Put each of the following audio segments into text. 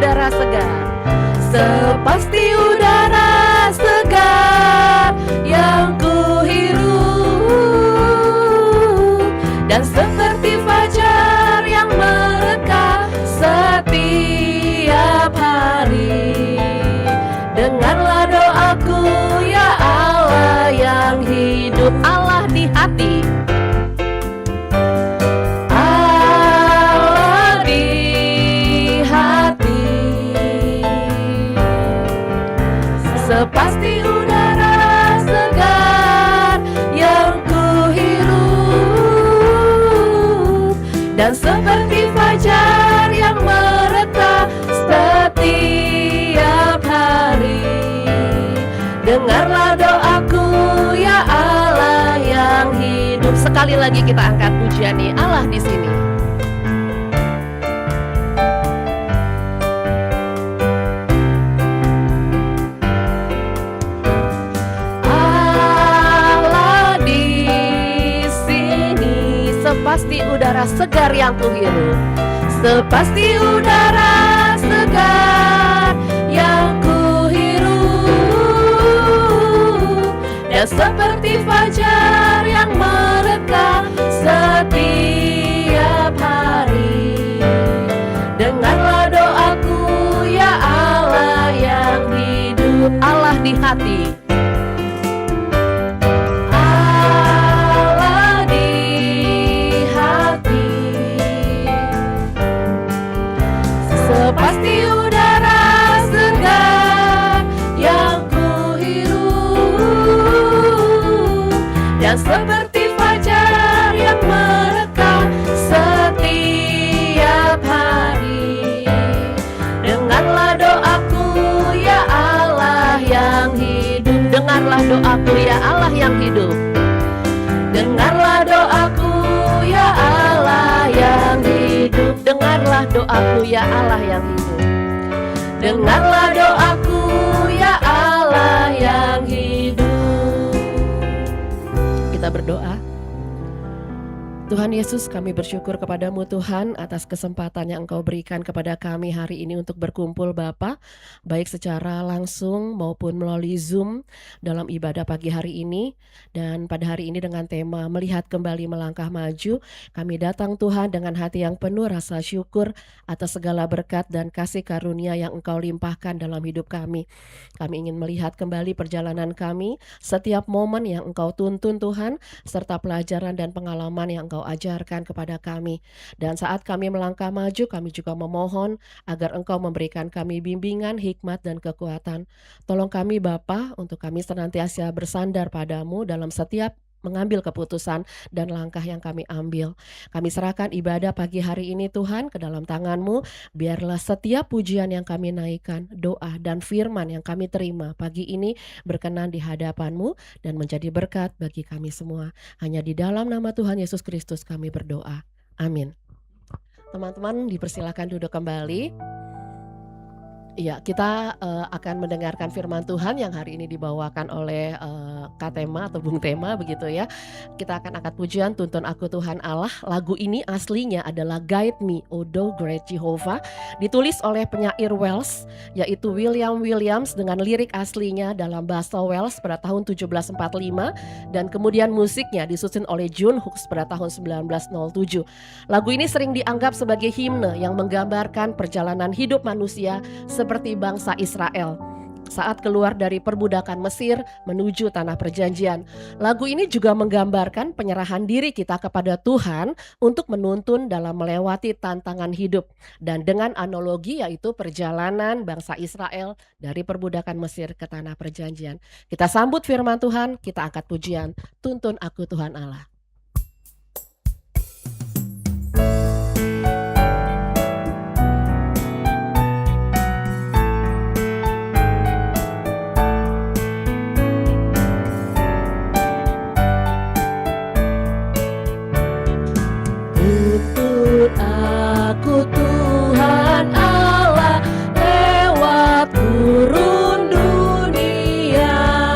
udara segar, sepasti udara segar yang kuhirup, dan seperti fajar yang mereka setiap hari. Dengarlah doaku ya Allah yang hidup. Allah di hati, Allah di hati, sepasti udara segar yang kuhirup, dan seperti fajar yang mereka setiap hari. Dengarlah doaku ya Allah yang hidup. Sekali lagi kita angkat pujian nih, Allah di sini. Allah di sini, sepasti udara segar yang kuhirup, sepasti udara segar yang kuhirup, dan seperti fajar yang mereka setiap hari. Dengarlah doaku ya Allah yang hidup. Allah di hati, Allah di hati, sepasti udara segar yang kuhirup, dan seperti fajar yang mereka setiap hari. Dengarlah doaku ya Allah yang hidup. Dengarlah doaku ya Allah yang hidup. Dengarlah doaku ya Allah yang hidup. Dengarlah doaku ya Allah yang hidup. Dengarlah doaku ya Allah yang hidup. Kita berdoa. Tuhan Yesus, kami bersyukur kepadamu Tuhan atas kesempatan yang Engkau berikan kepada kami hari ini untuk berkumpul Bapa, baik secara langsung maupun melalui Zoom dalam ibadah pagi hari ini. Dan pada hari ini dengan tema melihat kembali melangkah maju, kami datang Tuhan dengan hati yang penuh rasa syukur atas segala berkat dan kasih karunia yang Engkau limpahkan dalam hidup kami. Kami ingin melihat kembali perjalanan kami, setiap momen yang Engkau tuntun Tuhan, serta pelajaran dan pengalaman yang Engkau ajarkan kepada kami. Dan saat kami melangkah maju, kami juga memohon agar Engkau memberikan kami bimbingan, hikmat, dan kekuatan. Tolong kami Bapa, untuk kami senantiasa bersandar padamu dalam setiap mengambil keputusan dan langkah yang kami ambil. Kami serahkan ibadah pagi hari ini Tuhan ke dalam tangan-Mu. Biarlah setiap pujian yang kami naikkan, doa dan firman yang kami terima pagi ini berkenan di hadapan-Mu dan menjadi berkat bagi kami semua. Hanya di dalam nama Tuhan Yesus Kristus kami berdoa. Amin. Teman-teman dipersilakan duduk kembali. Ya, kita akan mendengarkan firman Tuhan yang hari ini dibawakan oleh Kak Tema atau Bung Tema begitu ya. Kita akan angkat pujian Tuntun Aku Tuhan Allah. Lagu ini aslinya adalah Guide Me, O Thou Great Jehovah, ditulis oleh penyair Wales yaitu William Williams dengan lirik aslinya dalam bahasa Wales pada tahun 1745 dan kemudian musiknya disusun oleh John Hughes pada tahun 1907. Lagu ini sering dianggap sebagai himne yang menggambarkan perjalanan hidup manusia seperti bangsa Israel saat keluar dari perbudakan Mesir menuju tanah perjanjian. Lagu ini juga menggambarkan penyerahan diri kita kepada Tuhan untuk menuntun dalam melewati tantangan hidup. Dan dengan analogi yaitu perjalanan bangsa Israel dari perbudakan Mesir ke tanah perjanjian. Kita sambut firman Tuhan, kita angkat pujian, Tuntun Aku Tuhan Allah. Aku Tuhan Allah lewat gurun dunia,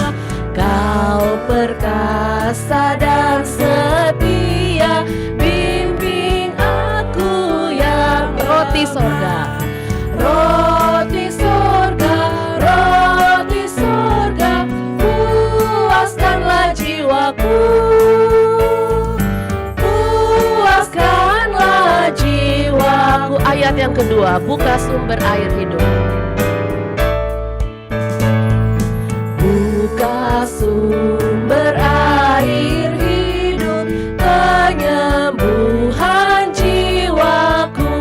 Kau perkasa dan setia, bimbing aku yang roti sorga. ayat yang kedua, buka sumber air hidup. Buka sumber air hidup, penyembuhan jiwaku,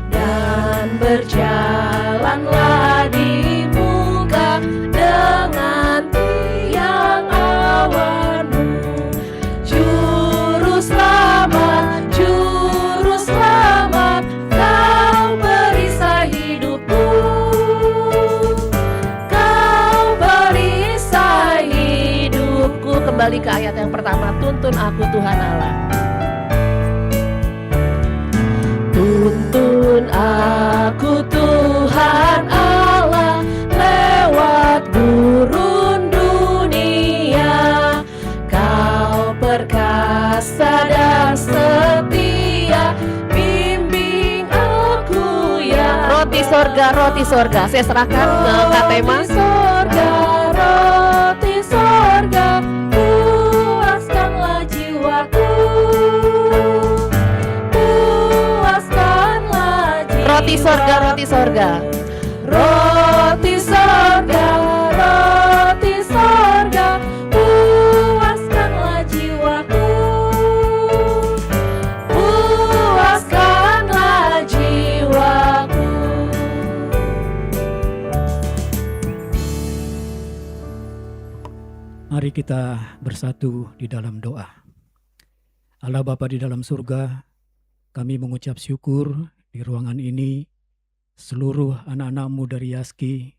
dan berjalanlah di muka dengan tiang awanmu. Juru selamat, kau perisai hidupku. Kau perisai hidupku. Kembali ke ayat yang pertama, tuntun aku Tuhan Allah. Tuntun aku Tuhan Allah lewat gurun dunia. Kau perkasa dan setia, bimbing aku ya. Roti sorga, saya serahkan ke Kak Tema. Roti sorga, puaskanlah jiwaku. Puaskanlah jiwaku. Roti sorga. Roti sorga, puaskanlah jiwaku. Puaskanlah jiwaku. Mari kita bersatu di dalam doa. Allah Bapa di dalam surga, kami mengucap syukur di ruangan ini, seluruh anak-anak-Mu dari Yaski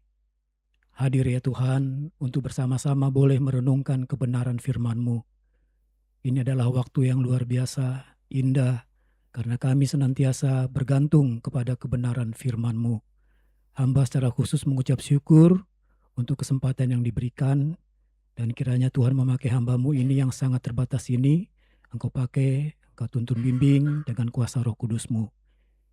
hadir ya Tuhan, untuk bersama-sama boleh merenungkan kebenaran firman-Mu. Ini adalah waktu yang luar biasa, indah, karena kami senantiasa bergantung kepada kebenaran firman-Mu. Hamba secara khusus mengucap syukur untuk kesempatan yang diberikan, dan kiranya Tuhan memakai hamba-Mu ini yang sangat terbatas ini, Engkau pakai, Engkau tuntun bimbing dengan kuasa Roh Kudus-Mu.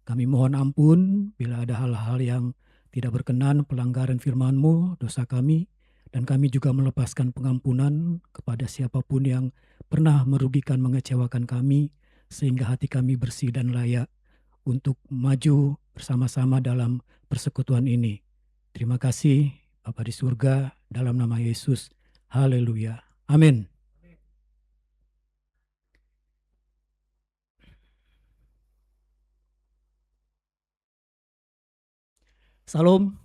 Kami mohon ampun bila ada hal-hal yang tidak berkenan, pelanggaran firman-Mu, dosa kami, dan kami juga melepaskan pengampunan kepada siapapun yang pernah merugikan, mengecewakan kami, sehingga hati kami bersih dan layak untuk maju bersama-sama dalam persekutuan ini. Terima kasih Bapa di surga, dalam nama Yesus. Haleluya. Amin. Salam.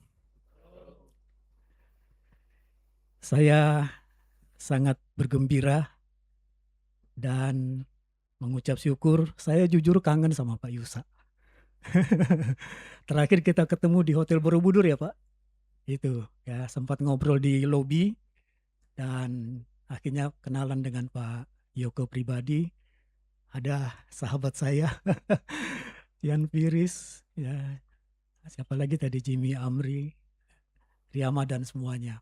Saya sangat bergembira dan mengucap syukur. Saya jujur kangen sama Pak Yusa. Terakhir kita ketemu di Hotel Borobudur ya Pak. Itu ya, sempat ngobrol di lobi dan akhirnya kenalan dengan Pak Yoko pribadi. Ada sahabat saya Yan Piris ya. Siapa lagi tadi, Jimmy Amri, Riyama, dan semuanya.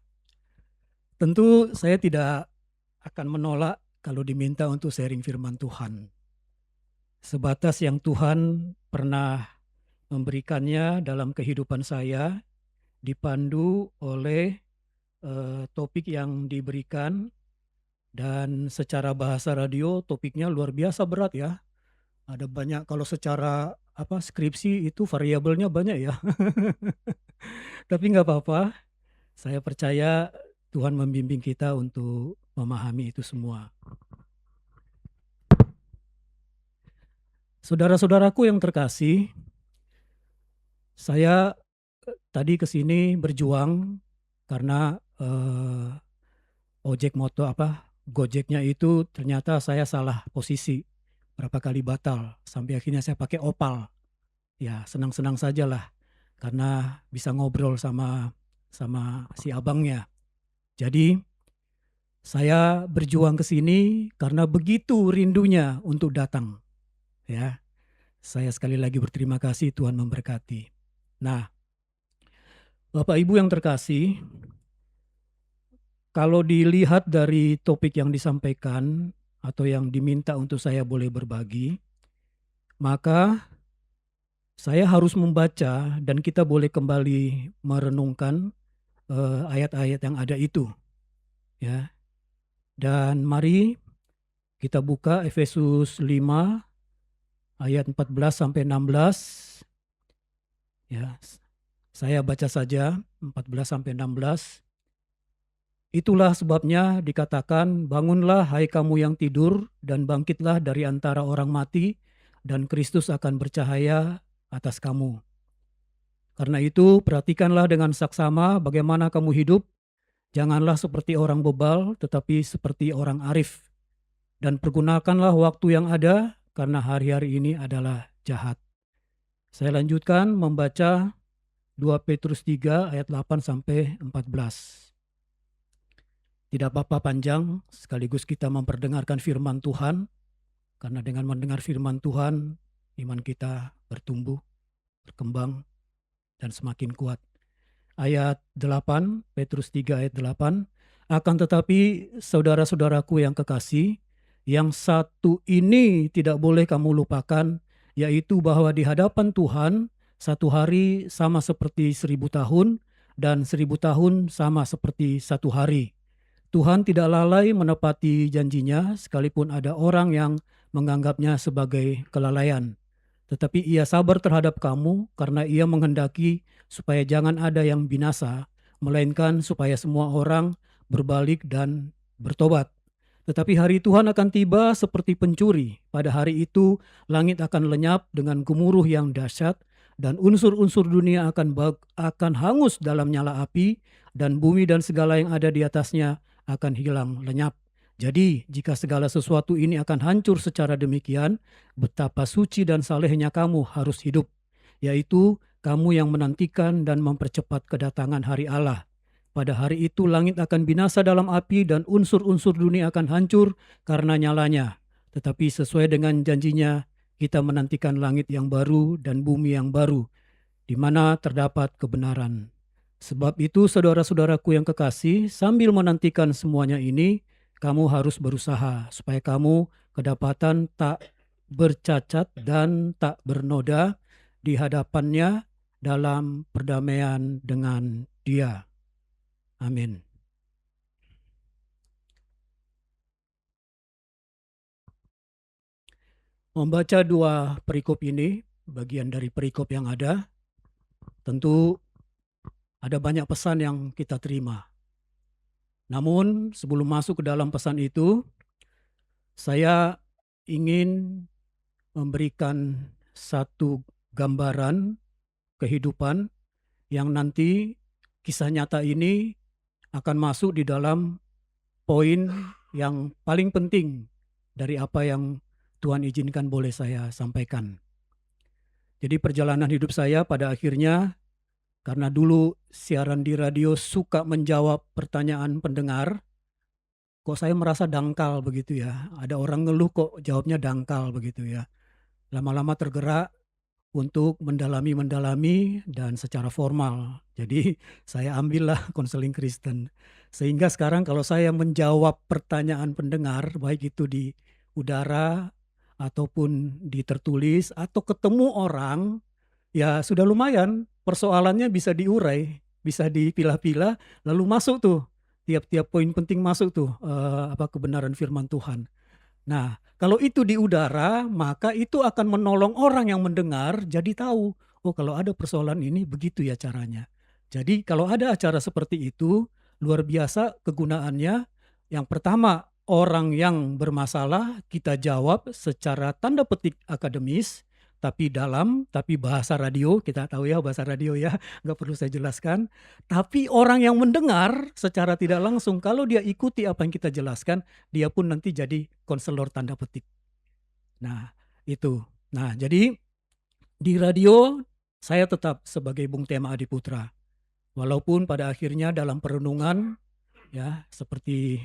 Tentu saya tidak akan menolak kalau diminta untuk sharing firman Tuhan. Sebatas yang Tuhan pernah memberikannya dalam kehidupan saya, dipandu oleh topik yang diberikan, dan secara bahasa radio topiknya luar biasa berat ya. Ada banyak, kalau secara skripsi itu variabelnya banyak ya. Tapi nggak apa-apa, saya percaya Tuhan membimbing kita untuk memahami itu semua. Saudara-saudaraku yang terkasih, saya tadi ke sini berjuang karena Gojeknya itu ternyata saya salah posisi. Berapa kali batal, sampai akhirnya saya pakai Opal. Ya senang-senang sajalah, karena bisa ngobrol sama si abangnya. Jadi saya berjuang ke sini karena begitu rindunya untuk datang. Ya, saya sekali lagi berterima kasih, Tuhan memberkati. Nah, Bapak Ibu yang terkasih, kalau dilihat dari topik yang disampaikan atau yang diminta untuk saya boleh berbagi, maka saya harus membaca dan kita boleh kembali merenungkan ayat-ayat yang ada itu. Ya. Dan mari kita buka Efesus 5 ayat 14 sampai 16. Ya, saya baca saja 14 sampai 16. Itulah sebabnya dikatakan, bangunlah hai kamu yang tidur dan bangkitlah dari antara orang mati dan Kristus akan bercahaya atas kamu. Karena itu perhatikanlah dengan saksama bagaimana kamu hidup, janganlah seperti orang bebal tetapi seperti orang arif. Dan pergunakanlah waktu yang ada karena hari-hari ini adalah jahat. Saya lanjutkan membaca 2 Petrus 3 ayat 8 sampai 14. Tidak apa-apa panjang, sekaligus kita memperdengarkan firman Tuhan, karena dengan mendengar firman Tuhan, iman kita bertumbuh, berkembang, dan semakin kuat. Ayat 8, Petrus 3 ayat 8, akan tetapi saudara-saudaraku yang kekasih, yang satu ini tidak boleh kamu lupakan, yaitu bahwa di hadapan Tuhan, satu hari sama seperti 1000 tahun, dan 1000 tahun sama seperti satu hari. Tuhan tidak lalai menepati janjinya sekalipun ada orang yang menganggapnya sebagai kelalaian. Tetapi ia sabar terhadap kamu karena ia menghendaki supaya jangan ada yang binasa, melainkan supaya semua orang berbalik dan bertobat. Tetapi hari Tuhan akan tiba seperti pencuri. Pada hari itu langit akan lenyap dengan gemuruh yang dahsyat dan unsur-unsur dunia akan hangus dalam nyala api dan bumi dan segala yang ada di atasnya akan hilang lenyap. Jadi, jika segala sesuatu ini akan hancur secara demikian, betapa suci dan salehnya kamu harus hidup, yaitu kamu yang menantikan dan mempercepat kedatangan hari Allah. Pada hari itu langit akan binasa dalam api dan unsur-unsur dunia akan hancur karena nyalanya. Tetapi sesuai dengan janjinya, kita menantikan langit yang baru dan bumi yang baru, di mana terdapat kebenaran. Sebab itu saudara-saudaraku yang kekasih, sambil menantikan semuanya ini, kamu harus berusaha supaya kamu kedapatan tak bercacat dan tak bernoda di hadapannya dalam perdamaian dengan Dia. Amin. Membaca dua perikop ini, bagian dari perikop yang ada, tentu ada banyak pesan yang kita terima. Namun sebelum masuk ke dalam pesan itu, saya ingin memberikan satu gambaran kehidupan yang nanti kisah nyata ini akan masuk di dalam poin yang paling penting dari apa yang Tuhan izinkan boleh saya sampaikan. Jadi perjalanan hidup saya pada akhirnya, karena dulu siaran di radio suka menjawab pertanyaan pendengar, kok saya merasa dangkal begitu ya. Ada orang ngeluh kok jawabnya dangkal begitu ya. Lama-lama tergerak untuk mendalami dan secara formal. Jadi saya ambillah konseling Kristen. Sehingga sekarang kalau saya menjawab pertanyaan pendengar, baik itu di udara ataupun di tertulis atau ketemu orang, ya sudah lumayan, persoalannya bisa diurai, bisa dipilah-pilah, lalu masuk tuh, tiap-tiap poin penting masuk tuh, kebenaran firman Tuhan. Nah, kalau itu di udara, maka itu akan menolong orang yang mendengar jadi tahu, oh kalau ada persoalan ini begitu ya caranya. Jadi kalau ada acara seperti itu, luar biasa kegunaannya. Yang pertama, orang yang bermasalah kita jawab secara tanda petik akademis, tapi tapi bahasa radio, kita tahu ya bahasa radio ya, nggak perlu saya jelaskan. Tapi orang yang mendengar secara tidak langsung, kalau dia ikuti apa yang kita jelaskan, dia pun nanti jadi konselor tanda petik. Nah, itu. Nah, jadi di radio saya tetap sebagai Bung Tema Adiputra. Walaupun pada akhirnya dalam perenungan ya seperti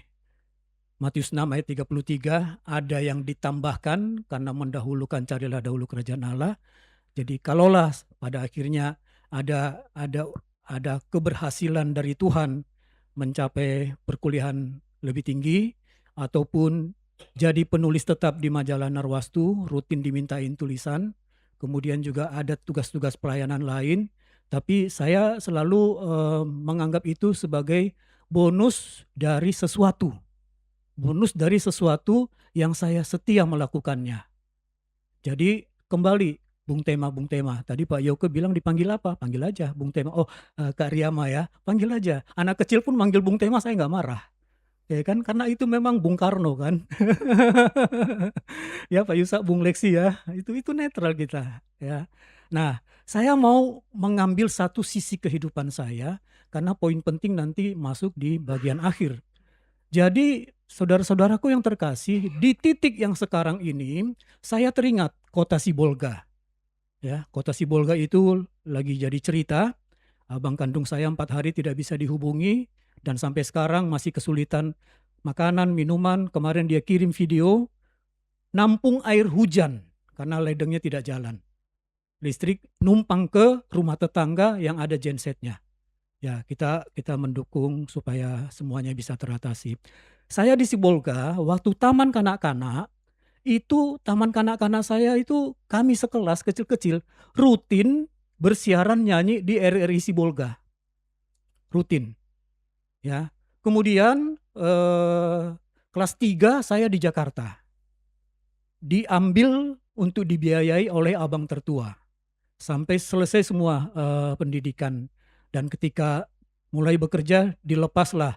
Matius 6 ayat 33 ada yang ditambahkan karena mendahulukan carilah dahulu kerajaan Allah. Jadi kalaulah pada akhirnya ada keberhasilan dari Tuhan mencapai perkuliahan lebih tinggi ataupun jadi penulis tetap di majalah Narwastu, rutin dimintain tulisan, kemudian juga ada tugas-tugas pelayanan lain, tapi saya selalu menganggap itu sebagai bonus dari sesuatu yang saya setia melakukannya. Jadi kembali, Bung Tema, Bung Tema. Tadi Pak Yoke bilang dipanggil apa? Panggil aja Bung Tema. Oh, Kak Riyama ya, panggil aja. Anak kecil pun manggil Bung Tema saya nggak marah. Ya kan, karena itu memang Bung Karno kan. Ya Pak Yusak, Bung Leksi ya, itu netral kita ya. Nah, saya mau mengambil satu sisi kehidupan saya karena poin penting nanti masuk di bagian akhir. Jadi saudara-saudaraku yang terkasih, di titik yang sekarang ini saya teringat kota Sibolga. Ya, kota Sibolga itu lagi jadi cerita. Abang kandung saya 4 hari tidak bisa dihubungi dan sampai sekarang masih kesulitan makanan, minuman. Kemarin dia kirim video nampung air hujan karena ledengnya tidak jalan. Listrik numpang ke rumah tetangga yang ada gensetnya. Ya, kita mendukung supaya semuanya bisa teratasi. Saya di Sibolga, waktu taman kanak-kanak, itu taman kanak-kanak saya itu kami sekelas kecil-kecil rutin bersiaran nyanyi di RRI Sibolga. Rutin, ya. Kemudian kelas 3 saya di Jakarta. Diambil untuk dibiayai oleh abang tertua. Sampai selesai semua pendidikan. Dan ketika mulai bekerja dilepaslah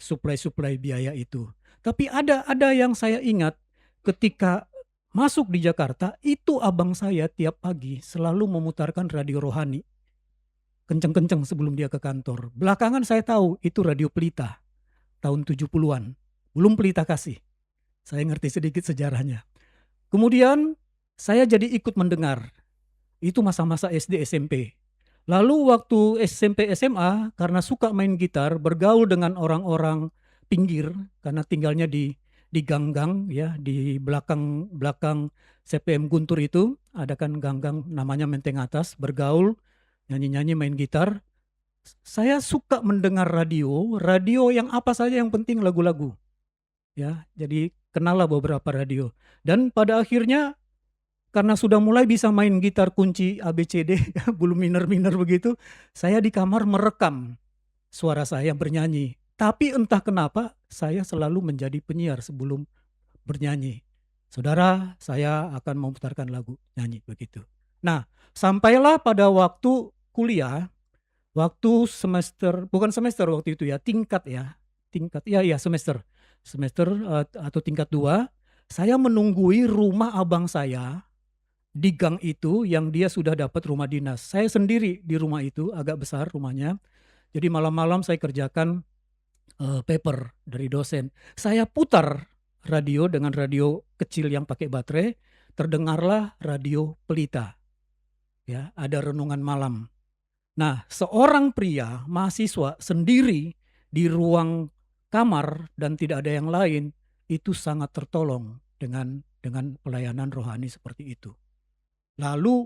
suplai-suplai biaya itu. Tapi ada yang saya ingat ketika masuk di Jakarta, itu abang saya tiap pagi selalu memutarkan radio rohani. Kenceng-kenceng sebelum dia ke kantor. Belakangan saya tahu itu radio Pelita tahun 70-an. Belum Pelita Kasih. Saya ngerti sedikit sejarahnya. Kemudian saya jadi ikut mendengar. Itu masa-masa SD SMP. Lalu waktu SMP SMA karena suka main gitar, bergaul dengan orang-orang pinggir karena tinggalnya di gang-gang ya, di belakang CPM Guntur itu ada kan gang-gang namanya Menteng Atas, bergaul, nyanyi-nyanyi, main gitar. Saya suka mendengar radio yang apa saja yang penting lagu-lagu. Ya, jadi kenallah beberapa radio. Dan pada akhirnya karena sudah mulai bisa main gitar kunci ABCD, belum minor-minor begitu, saya di kamar merekam suara saya bernyanyi. Tapi entah kenapa saya selalu menjadi penyiar sebelum bernyanyi. Saudara, saya akan memutarkan lagu nyanyi begitu. Nah, sampailah pada waktu kuliah, waktu semester, bukan semester waktu itu ya, tingkat semester atau tingkat 2, saya menunggui rumah abang saya di gang itu yang dia sudah dapat rumah dinas. Saya sendiri di rumah itu, agak besar rumahnya. Jadi malam-malam saya kerjakan paper dari dosen. Saya putar radio dengan radio kecil yang pakai baterai, terdengarlah radio Pelita. Ya, ada renungan malam. Nah, seorang pria mahasiswa sendiri di ruang kamar dan tidak ada yang lain, itu sangat tertolong dengan pelayanan rohani seperti itu. Lalu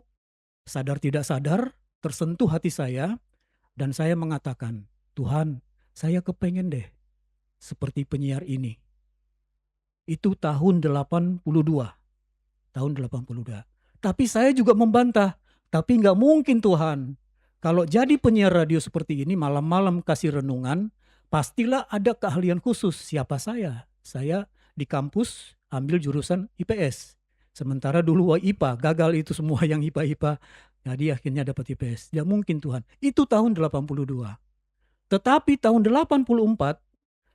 sadar tidak sadar tersentuh hati saya dan saya mengatakan, Tuhan, saya kepengen deh seperti penyiar ini. Itu tahun 82. Tahun 82. Tapi saya juga membantah, tapi nggak mungkin Tuhan. Kalau jadi penyiar radio seperti ini malam-malam kasih renungan, pastilah ada keahlian khusus. Siapa saya? Saya di kampus ambil jurusan IPS. Sementara dulu IPA, gagal itu semua yang IPA-IPA. Jadi akhirnya dapat IPS. Ya mungkin Tuhan. Itu tahun 82. Tetapi tahun 84,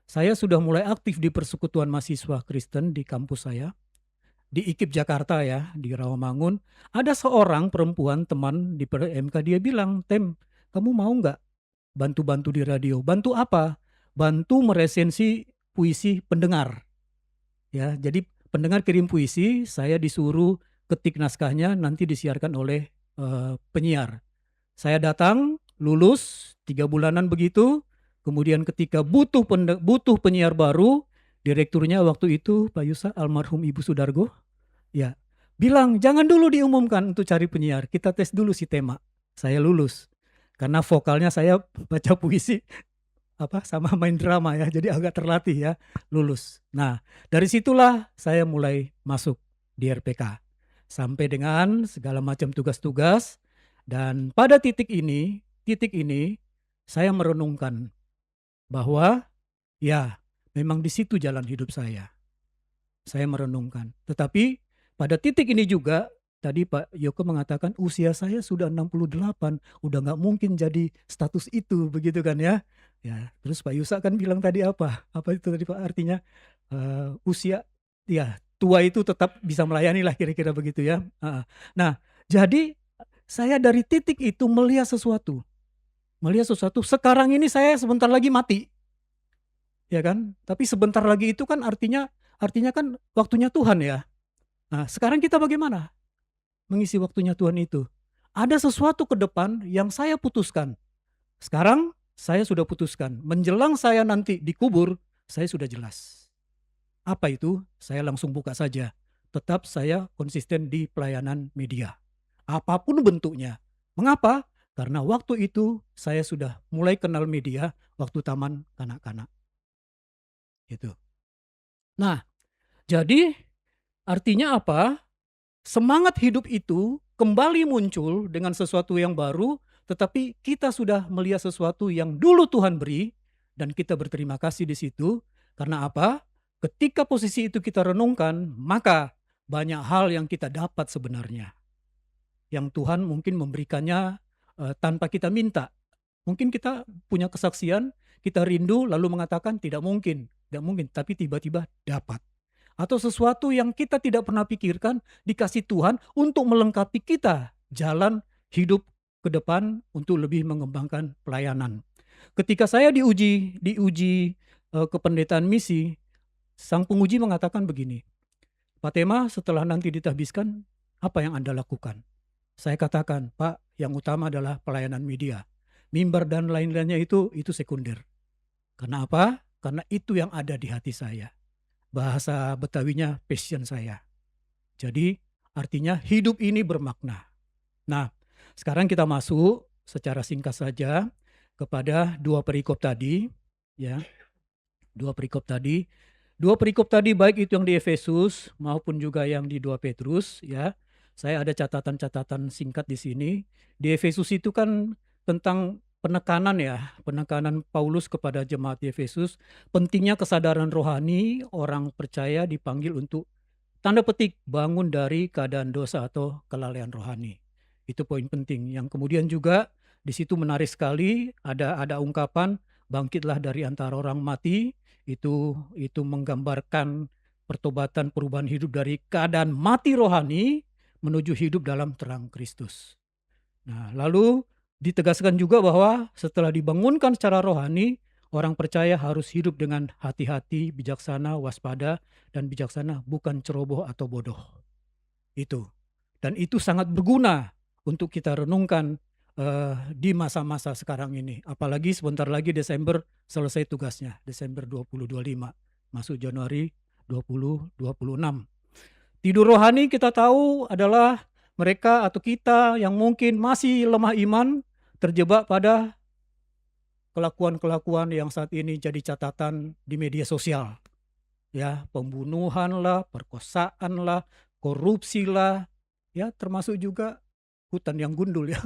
saya sudah mulai aktif di persekutuan mahasiswa Kristen di kampus saya. Di IKIP Jakarta ya, di Rawamangun. Ada seorang perempuan teman di PMK, dia bilang, Tem, kamu mau nggak bantu-bantu di radio? Bantu apa? Bantu meresensi puisi pendengar. Ya, jadi pendengar kirim puisi, saya disuruh ketik naskahnya, nanti disiarkan oleh penyiar. Saya datang, lulus 3 bulanan begitu. Kemudian ketika butuh penyiar baru, direkturnya waktu itu Pak Yusa, almarhum Ibu Sudargo, ya bilang jangan dulu diumumkan untuk cari penyiar, kita tes dulu si Tema. Saya lulus karena vokalnya saya baca puisi sama main drama ya, jadi agak terlatih ya, lulus. Nah, dari situlah saya mulai masuk di RPK sampai dengan segala macam tugas-tugas. Dan pada titik ini saya merenungkan bahwa ya memang di situ jalan hidup saya. Saya merenungkan. Tetapi pada titik ini juga tadi Pak Yoko mengatakan usia saya sudah 68, udah nggak mungkin jadi status itu, begitu kan ya. Ya, terus Pak Yusa kan bilang tadi apa? Apa itu tadi Pak artinya? Usia ya tua itu tetap bisa melayani lah kira-kira begitu ya. Heeh. Nah, jadi saya dari titik itu melihat sesuatu sekarang ini saya sebentar lagi mati, ya kan? Tapi sebentar lagi itu kan artinya kan waktunya Tuhan ya. Nah, sekarang kita bagaimana mengisi waktunya Tuhan itu? Ada sesuatu ke depan yang saya putuskan. Sekarang saya sudah putuskan, menjelang saya nanti dikubur, saya sudah jelas. Apa itu? Saya langsung buka saja. Tetap saya konsisten di pelayanan media. Apapun bentuknya. Mengapa? Karena waktu itu saya sudah mulai kenal media waktu taman kanak-kanak. Gitu. Nah, jadi artinya apa? Semangat hidup itu kembali muncul dengan sesuatu yang baru, tetapi kita sudah melihat sesuatu yang dulu Tuhan beri, dan kita berterima kasih di situ. Karena apa? Ketika posisi itu kita renungkan, maka banyak hal yang kita dapat sebenarnya. Yang Tuhan mungkin memberikannya tanpa kita minta. Mungkin kita punya kesaksian, kita rindu lalu mengatakan tidak mungkin, tapi tiba-tiba dapat. Atau sesuatu yang kita tidak pernah pikirkan dikasih Tuhan untuk melengkapi kita jalan hidup ke depan untuk lebih mengembangkan pelayanan. Ketika saya diuji kependetaan misi, sang penguji mengatakan begini, Pak Tema setelah nanti ditahbiskan, apa yang Anda lakukan? Saya katakan, Pak, yang utama adalah pelayanan media. Mimbar dan lain-lainnya itu sekunder. Karena apa? Karena itu yang ada di hati saya. Bahasa Betawinya passion saya. Jadi artinya hidup ini bermakna. Nah, sekarang kita masuk secara singkat saja kepada dua perikop tadi, ya. Dua perikop tadi baik itu yang di Efesus maupun juga yang di 2 Petrus, ya. Saya ada catatan-catatan singkat di sini. Di Efesus itu kan tentang penekanan Paulus kepada jemaat di Efesus, pentingnya kesadaran rohani, orang percaya dipanggil untuk tanda petik bangun dari keadaan dosa atau kelalaian rohani. Itu poin penting. Yang kemudian juga di situ menarik sekali ada ungkapan bangkitlah dari antara orang mati, itu menggambarkan pertobatan perubahan hidup dari keadaan mati rohani menuju hidup dalam terang Kristus. Nah, lalu ditegaskan juga bahwa setelah dibangunkan secara rohani, orang percaya harus hidup dengan hati-hati, bijaksana, waspada, dan bijaksana bukan ceroboh atau bodoh. Itu. Dan itu sangat berguna untuk kita renungkan di masa-masa sekarang ini. Apalagi sebentar lagi Desember selesai tugasnya, Desember 2025, masuk Januari 2026. Tidur rohani kita tahu adalah mereka atau kita yang mungkin masih lemah iman, terjebak pada kelakuan-kelakuan yang saat ini jadi catatan di media sosial. Ya, pembunuhan lah, perkosaan lah, korupsi lah, ya termasuk juga hutan yang gundul ya.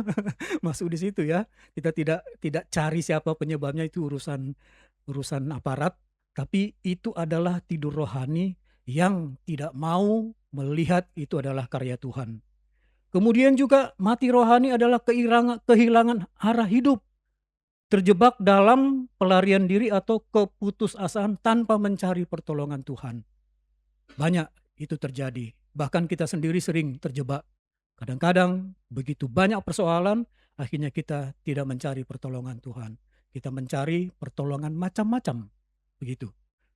Masuk di situ ya. Kita tidak cari siapa penyebabnya, itu urusan aparat, tapi itu adalah tidur rohani yang tidak mau melihat itu adalah karya Tuhan. Kemudian juga mati rohani adalah kehilangan arah hidup, terjebak dalam pelarian diri atau keputusasaan tanpa mencari pertolongan Tuhan. Banyak itu terjadi, bahkan kita sendiri sering terjebak. Kadang-kadang begitu banyak persoalan, akhirnya kita tidak mencari pertolongan Tuhan. Kita mencari pertolongan macam-macam, begitu.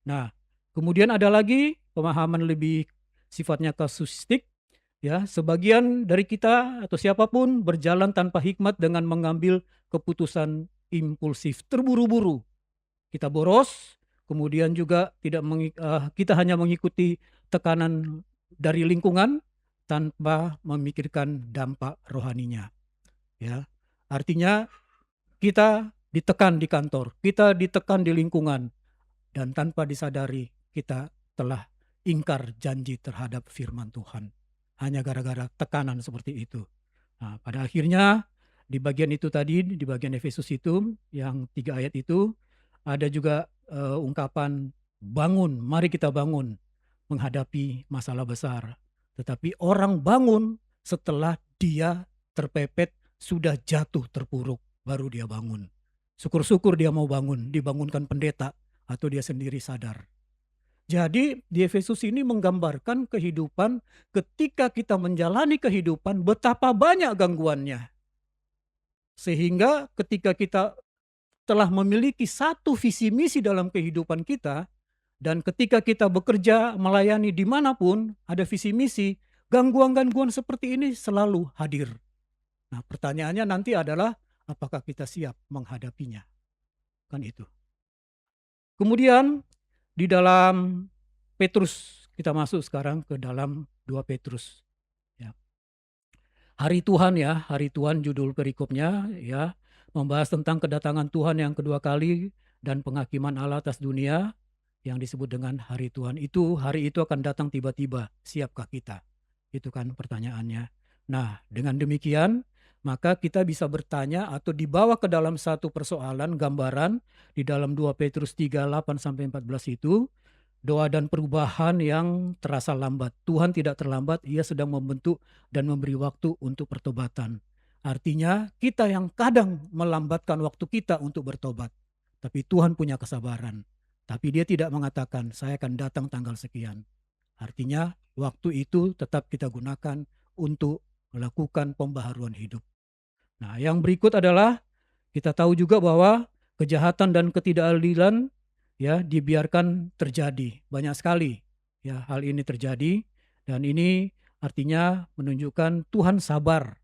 Nah, kemudian ada lagi pemahaman lebih sifatnya kasuistik, ya. Sebagian dari kita atau siapapun berjalan tanpa hikmat dengan mengambil keputusan impulsif, terburu-buru. Kita boros, kemudian juga kita hanya mengikuti tekanan dari lingkungan tanpa memikirkan dampak rohaninya. Ya, artinya kita ditekan di kantor, kita ditekan di lingkungan, dan tanpa disadari kita telah ingkar janji terhadap firman Tuhan. Hanya gara-gara tekanan seperti itu. Nah, pada akhirnya di bagian itu tadi, di bagian Efesus itu, yang 3 ayat itu, ada juga ungkapan bangun, mari kita bangun menghadapi masalah besar. Tetapi orang bangun setelah dia terpepet, sudah jatuh terpuruk, baru dia bangun. Syukur-syukur dia mau bangun, dibangunkan pendeta atau dia sendiri sadar. Jadi di Efesus ini menggambarkan kehidupan ketika kita menjalani kehidupan betapa banyak gangguannya. Sehingga ketika kita telah memiliki satu visi misi dalam kehidupan kita, dan ketika kita bekerja melayani dimanapun ada visi misi, gangguan-gangguan seperti ini selalu hadir. Nah pertanyaannya nanti adalah apakah kita siap menghadapinya? Kan itu. Kemudian di dalam Petrus, kita masuk sekarang ke dalam 2 Petrus. Ya. Hari Tuhan ya, hari Tuhan judul perikopnya ya, membahas tentang kedatangan Tuhan yang kedua kali dan penghakiman Allah atas dunia yang disebut dengan hari Tuhan itu. Hari itu akan datang tiba-tiba, siapkah kita? Itu kan pertanyaannya. Nah dengan demikian maka kita bisa bertanya atau dibawa ke dalam satu persoalan gambaran di dalam 2 Petrus 3:8-14 itu, doa dan perubahan yang terasa lambat. Tuhan tidak terlambat, Ia sedang membentuk dan memberi waktu untuk pertobatan. Artinya kita yang kadang melambatkan waktu kita untuk bertobat. Tapi Tuhan punya kesabaran. Tapi Dia tidak mengatakan saya akan datang tanggal sekian. Artinya waktu itu tetap kita gunakan untuk melakukan pembaharuan hidup. Nah yang berikut adalah kita tahu juga bahwa kejahatan dan ketidakadilan ya dibiarkan terjadi. Banyak sekali ya hal ini terjadi, dan ini artinya menunjukkan Tuhan sabar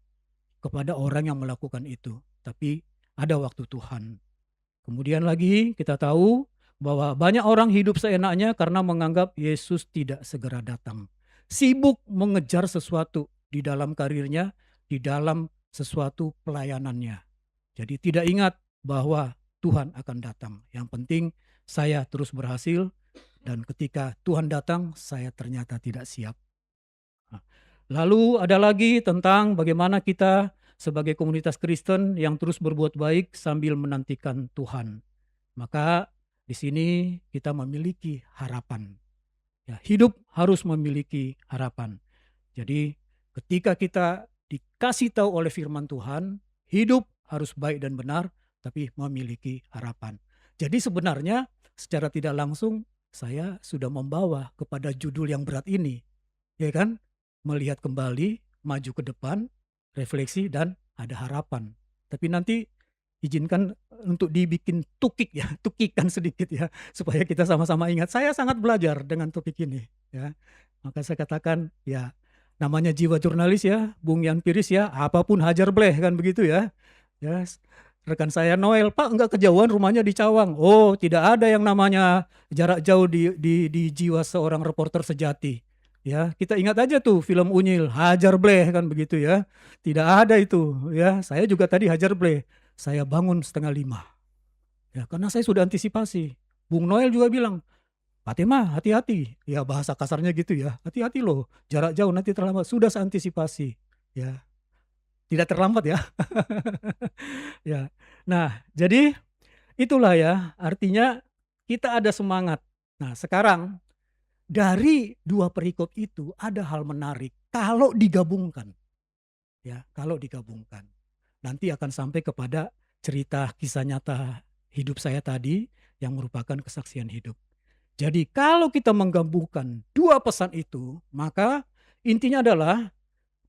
kepada orang yang melakukan itu. Tapi ada waktu Tuhan. Kemudian lagi kita tahu bahwa banyak orang hidup seenaknya karena menganggap Yesus tidak segera datang. Sibuk mengejar sesuatu di dalam karirnya, di dalam sesuatu pelayanannya. Jadi tidak ingat bahwa Tuhan akan datang. Yang penting saya terus berhasil, dan ketika Tuhan datang saya ternyata tidak siap. Lalu ada lagi tentang bagaimana kita sebagai komunitas Kristen yang terus berbuat baik sambil menantikan Tuhan. Maka di sini kita memiliki harapan. Ya, hidup harus memiliki harapan. Jadi ketika kita dikasih tahu oleh firman Tuhan, hidup harus baik dan benar, tapi memiliki harapan. Jadi sebenarnya secara tidak langsung saya sudah membawa kepada judul yang berat ini, ya kan? Melihat kembali, maju ke depan, refleksi dan ada harapan. Tapi nanti izinkan untuk dibikin tukik ya, tukikan sedikit ya, supaya kita sama-sama ingat. Saya sangat belajar dengan topik ini ya. Maka saya katakan ya, namanya jiwa jurnalis ya, Bung Yan Piris ya, apapun hajar bleh kan begitu ya. Ya, rekan saya Noel, Pak enggak kejauhan rumahnya di Cawang. Oh, tidak ada yang namanya jarak jauh di jiwa seorang reporter sejati. Ya, kita ingat aja tuh film Unyil, hajar bleh kan begitu ya. Tidak ada itu ya. Saya juga tadi hajar bleh. Saya bangun 4:30. Ya, karena saya sudah antisipasi. Bung Noel juga bilang, Fatima hati-hati. Ya bahasa kasarnya gitu ya. Hati-hati loh, jarak jauh nanti terlambat. Sudah saya antisipasi. Ya. Tidak terlambat ya. Ya. Nah, jadi itulah ya, artinya kita ada semangat. Nah, sekarang dari 2 perikop itu ada hal menarik kalau digabungkan. Ya, kalau digabungkan. Nanti akan sampai kepada cerita kisah nyata hidup saya tadi yang merupakan kesaksian hidup. Jadi kalau kita menggabungkan 2 pesan itu, maka intinya adalah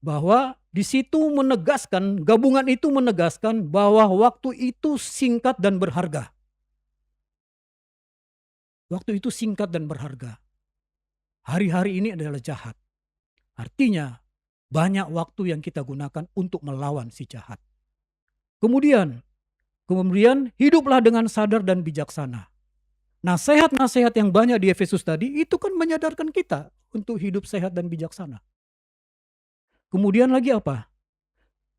bahwa di situ menegaskan, gabungan itu menegaskan bahwa waktu itu singkat dan berharga. Waktu itu singkat dan berharga. Hari-hari ini adalah jahat. Artinya banyak waktu yang kita gunakan untuk melawan si jahat. Kemudian hiduplah dengan sadar dan bijaksana. Nasihat-nasihat yang banyak di Efesus tadi itu kan menyadarkan kita untuk hidup sehat dan bijaksana. Kemudian lagi apa?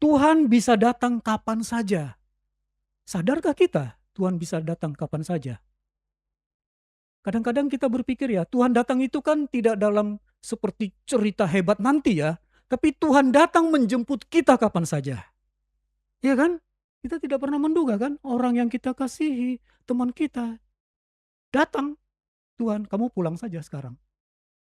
Tuhan bisa datang kapan saja. Sadarkah kita Tuhan bisa datang kapan saja? Kadang-kadang kita berpikir ya, Tuhan datang itu kan tidak dalam seperti cerita hebat nanti ya. Tapi Tuhan datang menjemput kita kapan saja. Ya kan? Kita tidak pernah menduga kan orang yang kita kasihi, teman kita, datang. Tuhan, kamu pulang saja sekarang.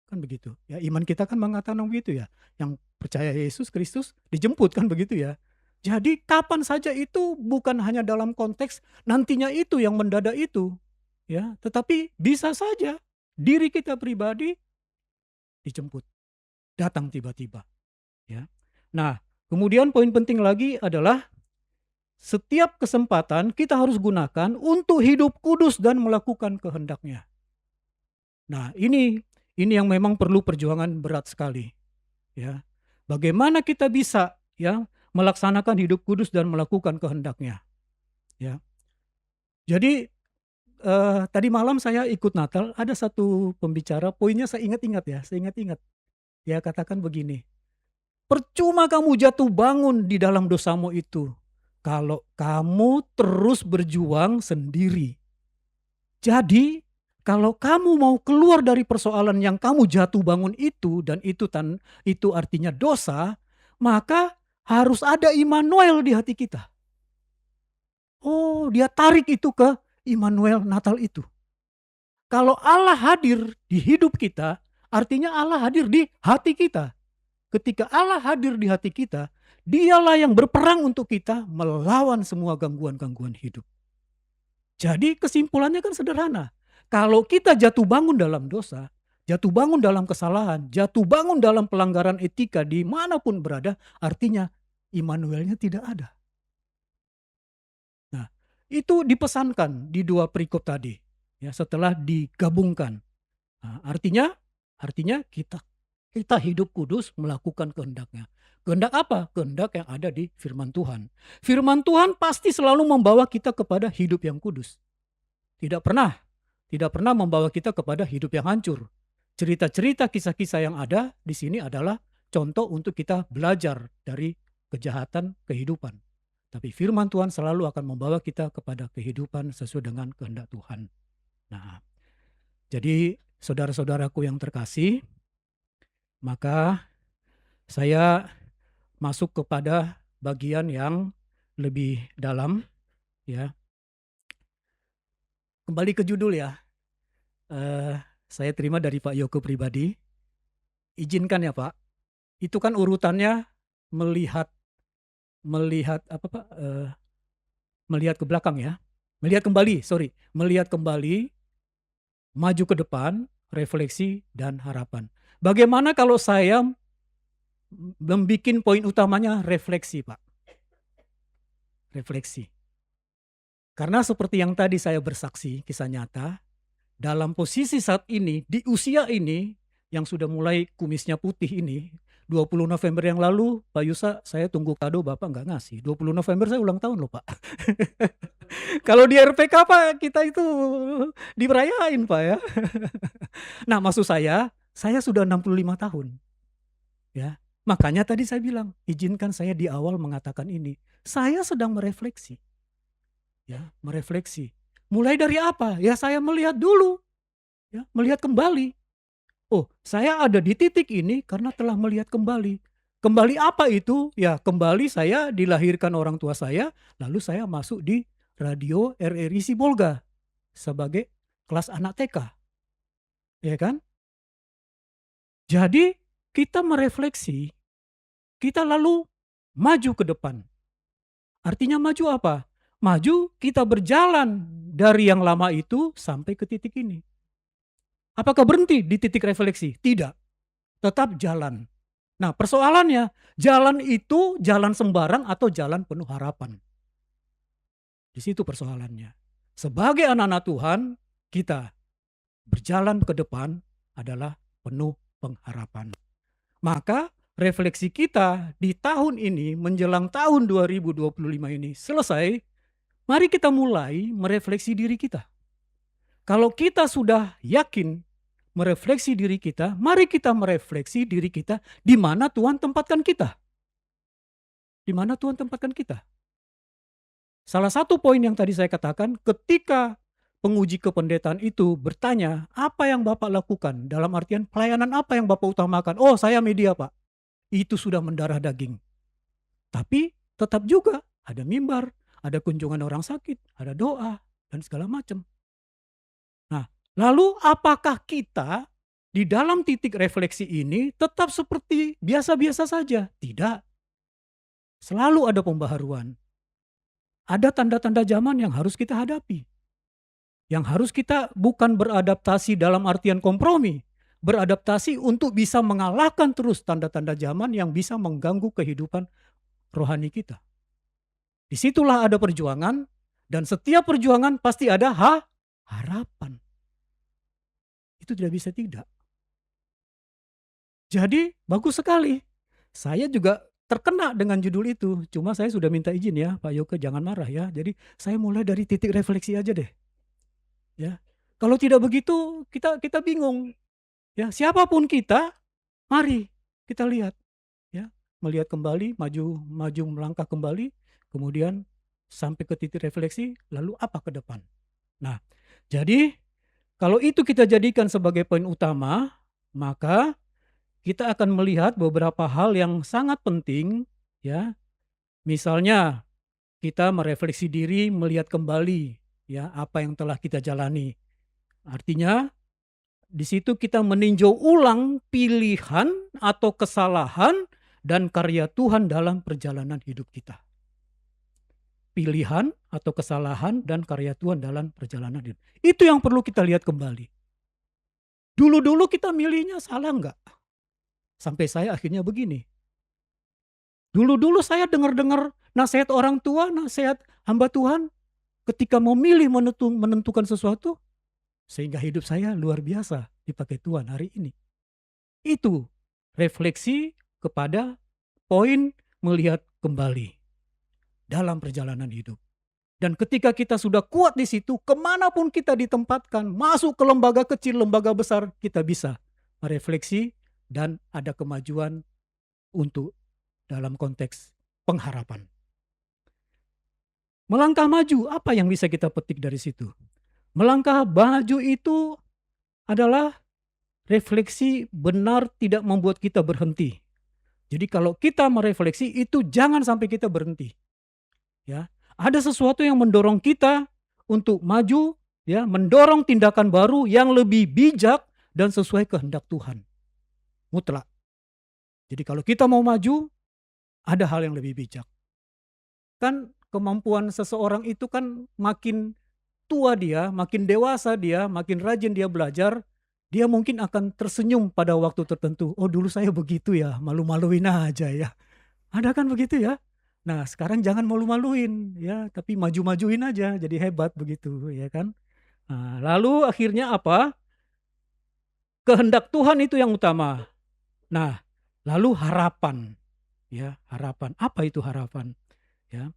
kan begitu. Ya, iman kita kan mengatakan begitu ya. Yang percaya Yesus Kristus dijemput kan begitu ya. Jadi kapan saja itu bukan hanya dalam konteks nantinya itu yang mendadak itu, ya, tetapi bisa saja diri kita pribadi dijemput, datang tiba-tiba, ya. Nah, kemudian poin penting lagi adalah setiap kesempatan kita harus gunakan untuk hidup kudus dan melakukan kehendak-Nya. Nah, ini yang memang perlu perjuangan berat sekali, ya. Bagaimana kita bisa, ya, melaksanakan hidup kudus dan melakukan kehendak-Nya, ya. Jadi, tadi malam saya ikut Natal, ada satu pembicara, poinnya saya ingat-ingat ya, saya ingat-ingat. Dia katakan begini, "Percuma kamu jatuh bangun di dalam dosamu itu, kalau kamu terus berjuang sendiri. Jadi, kalau kamu mau keluar dari persoalan yang kamu jatuh bangun itu, dan itu artinya dosa, maka harus ada Immanuel di hati kita." Oh, dia tarik itu ke Immanuel Natal itu. Kalau Allah hadir di hidup kita, artinya Allah hadir di hati kita. Ketika Allah hadir di hati kita, dialah yang berperang untuk kita melawan semua gangguan-gangguan hidup. Jadi kesimpulannya kan sederhana. Kalau kita jatuh bangun dalam dosa, jatuh bangun dalam kesalahan, jatuh bangun dalam pelanggaran etika dimanapun berada, artinya Immanuelnya tidak ada. Nah, itu dipesankan di 2 perikop tadi, ya, setelah digabungkan. Nah, artinya kita hidup kudus melakukan kehendak-Nya. Kehendak apa? Kehendak yang ada di firman Tuhan. Firman Tuhan pasti selalu membawa kita kepada hidup yang kudus. Tidak pernah membawa kita kepada hidup yang hancur. Cerita-cerita kisah-kisah yang ada di sini adalah contoh untuk kita belajar dari kejahatan kehidupan. Tapi firman Tuhan selalu akan membawa kita kepada kehidupan sesuai dengan kehendak Tuhan. Nah, jadi saudara-saudaraku yang terkasih, maka saya masuk kepada bagian yang lebih dalam, ya. Kembali ke judul ya, saya terima dari Pak Yoko pribadi. Izinkan ya Pak, itu kan urutannya melihat apa Pak, melihat ke belakang ya, melihat kembali, maju ke depan, refleksi dan harapan. Bagaimana kalau saya membikin poin utamanya refleksi Pak? Refleksi. Karena seperti yang tadi saya bersaksi, kisah nyata, dalam posisi saat ini, di usia ini, yang sudah mulai kumisnya putih ini, 20 November yang lalu, Pak Yusa, saya tunggu kado Bapak nggak ngasih. 20 November saya ulang tahun loh Pak. Kalau di RPK Pak, kita itu dirayain Pak ya. Nah, maksud saya sudah 65 tahun. Ya, makanya tadi saya bilang, izinkan saya di awal mengatakan ini. Saya sedang merefleksi. Ya, merefleksi. Mulai dari apa? Ya saya melihat dulu. Ya, melihat kembali. Oh, saya ada di titik ini karena telah melihat kembali. Kembali apa itu? Ya, kembali saya dilahirkan orang tua saya, lalu saya masuk di radio RRI Sibolga sebagai kelas anak TK. Ya kan? Jadi, kita merefleksi, kita lalu maju ke depan. Artinya maju apa? Maju, kita berjalan dari yang lama itu sampai ke titik ini. Apakah berhenti di titik refleksi? Tidak. Tetap jalan. Nah, persoalannya, jalan itu jalan sembarang atau jalan penuh harapan? Di situ persoalannya. Sebagai anak-anak Tuhan, kita berjalan ke depan adalah penuh pengharapan. Maka refleksi kita di tahun ini menjelang tahun 2025 ini selesai, mari kita mulai merefleksi diri kita. Kalau kita sudah yakin merefleksi diri kita, mari kita merefleksi diri kita di mana Tuhan tempatkan kita. Di mana Tuhan tempatkan kita. Salah satu poin yang tadi saya katakan, ketika penguji kependetaan itu bertanya, apa yang Bapak lakukan? Dalam artian pelayanan apa yang Bapak utamakan? Oh, saya media Pak. Itu sudah mendarah daging. Tapi tetap juga ada mimbar, ada kunjungan orang sakit, ada doa, dan segala macam. Nah, lalu apakah kita di dalam titik refleksi ini tetap seperti biasa-biasa saja. Tidak, selalu ada pembaharuan. Ada tanda-tanda zaman yang harus kita hadapi. Yang harus kita bukan beradaptasi dalam artian kompromi, beradaptasi untuk bisa mengalahkan terus tanda-tanda zaman yang bisa mengganggu kehidupan rohani kita. Disitulah ada perjuangan, dan setiap perjuangan pasti ada harapan. Itu tidak bisa tidak. Jadi bagus sekali. Saya juga terkena dengan judul itu. Cuma saya sudah minta izin ya, Pak Yoke jangan marah ya. Jadi saya mulai dari titik refleksi aja deh. Ya. Kalau tidak begitu kita bingung. Ya, siapapun kita, mari kita lihat ya, melihat kembali, maju melangkah kembali, kemudian sampai ke titik refleksi, lalu apa ke depan. Nah, jadi kalau itu kita jadikan sebagai poin utama, maka kita akan melihat beberapa hal yang sangat penting ya. Misalnya kita merefleksi diri, melihat kembali ya apa yang telah kita jalani. Artinya di situ kita meninjau ulang pilihan atau kesalahan dan karya Tuhan dalam perjalanan hidup kita. Pilihan atau kesalahan dan karya Tuhan dalam perjalanan hidup. Itu yang perlu kita lihat kembali. Dulu-dulu kita milihnya salah enggak? Sampai saya akhirnya begini. Dulu-dulu saya dengar-dengar nasihat orang tua, nasihat hamba Tuhan, ketika memilih menentukan sesuatu, sehingga hidup saya luar biasa dipakai Tuhan hari ini. Itu refleksi kepada poin melihat kembali dalam perjalanan hidup. Dan ketika kita sudah kuat di situ, kemanapun kita ditempatkan, masuk ke lembaga kecil, lembaga besar, kita bisa merefleksi dan ada kemajuan untuk dalam konteks pengharapan. Melangkah maju, apa yang bisa kita petik dari situ? Melangkah maju itu adalah refleksi benar tidak membuat kita berhenti. Jadi kalau kita merefleksi itu jangan sampai kita berhenti. Ya, ada sesuatu yang mendorong kita untuk maju, ya, mendorong tindakan baru yang lebih bijak dan sesuai kehendak Tuhan. Mutlak. Jadi kalau kita mau maju, ada hal yang lebih bijak. Kan kemampuan seseorang itu kan makin tua dia, makin dewasa dia, makin rajin dia belajar, dia mungkin akan tersenyum pada waktu tertentu. Oh dulu saya begitu ya, malu-maluin aja ya. Ada kan begitu ya? Nah sekarang jangan malu-maluin ya, tapi maju-majuin aja, jadi hebat begitu ya kan. Nah, lalu akhirnya apa? Kehendak Tuhan itu yang utama. Nah, lalu harapan. Ya, harapan. Apa itu harapan? Ya.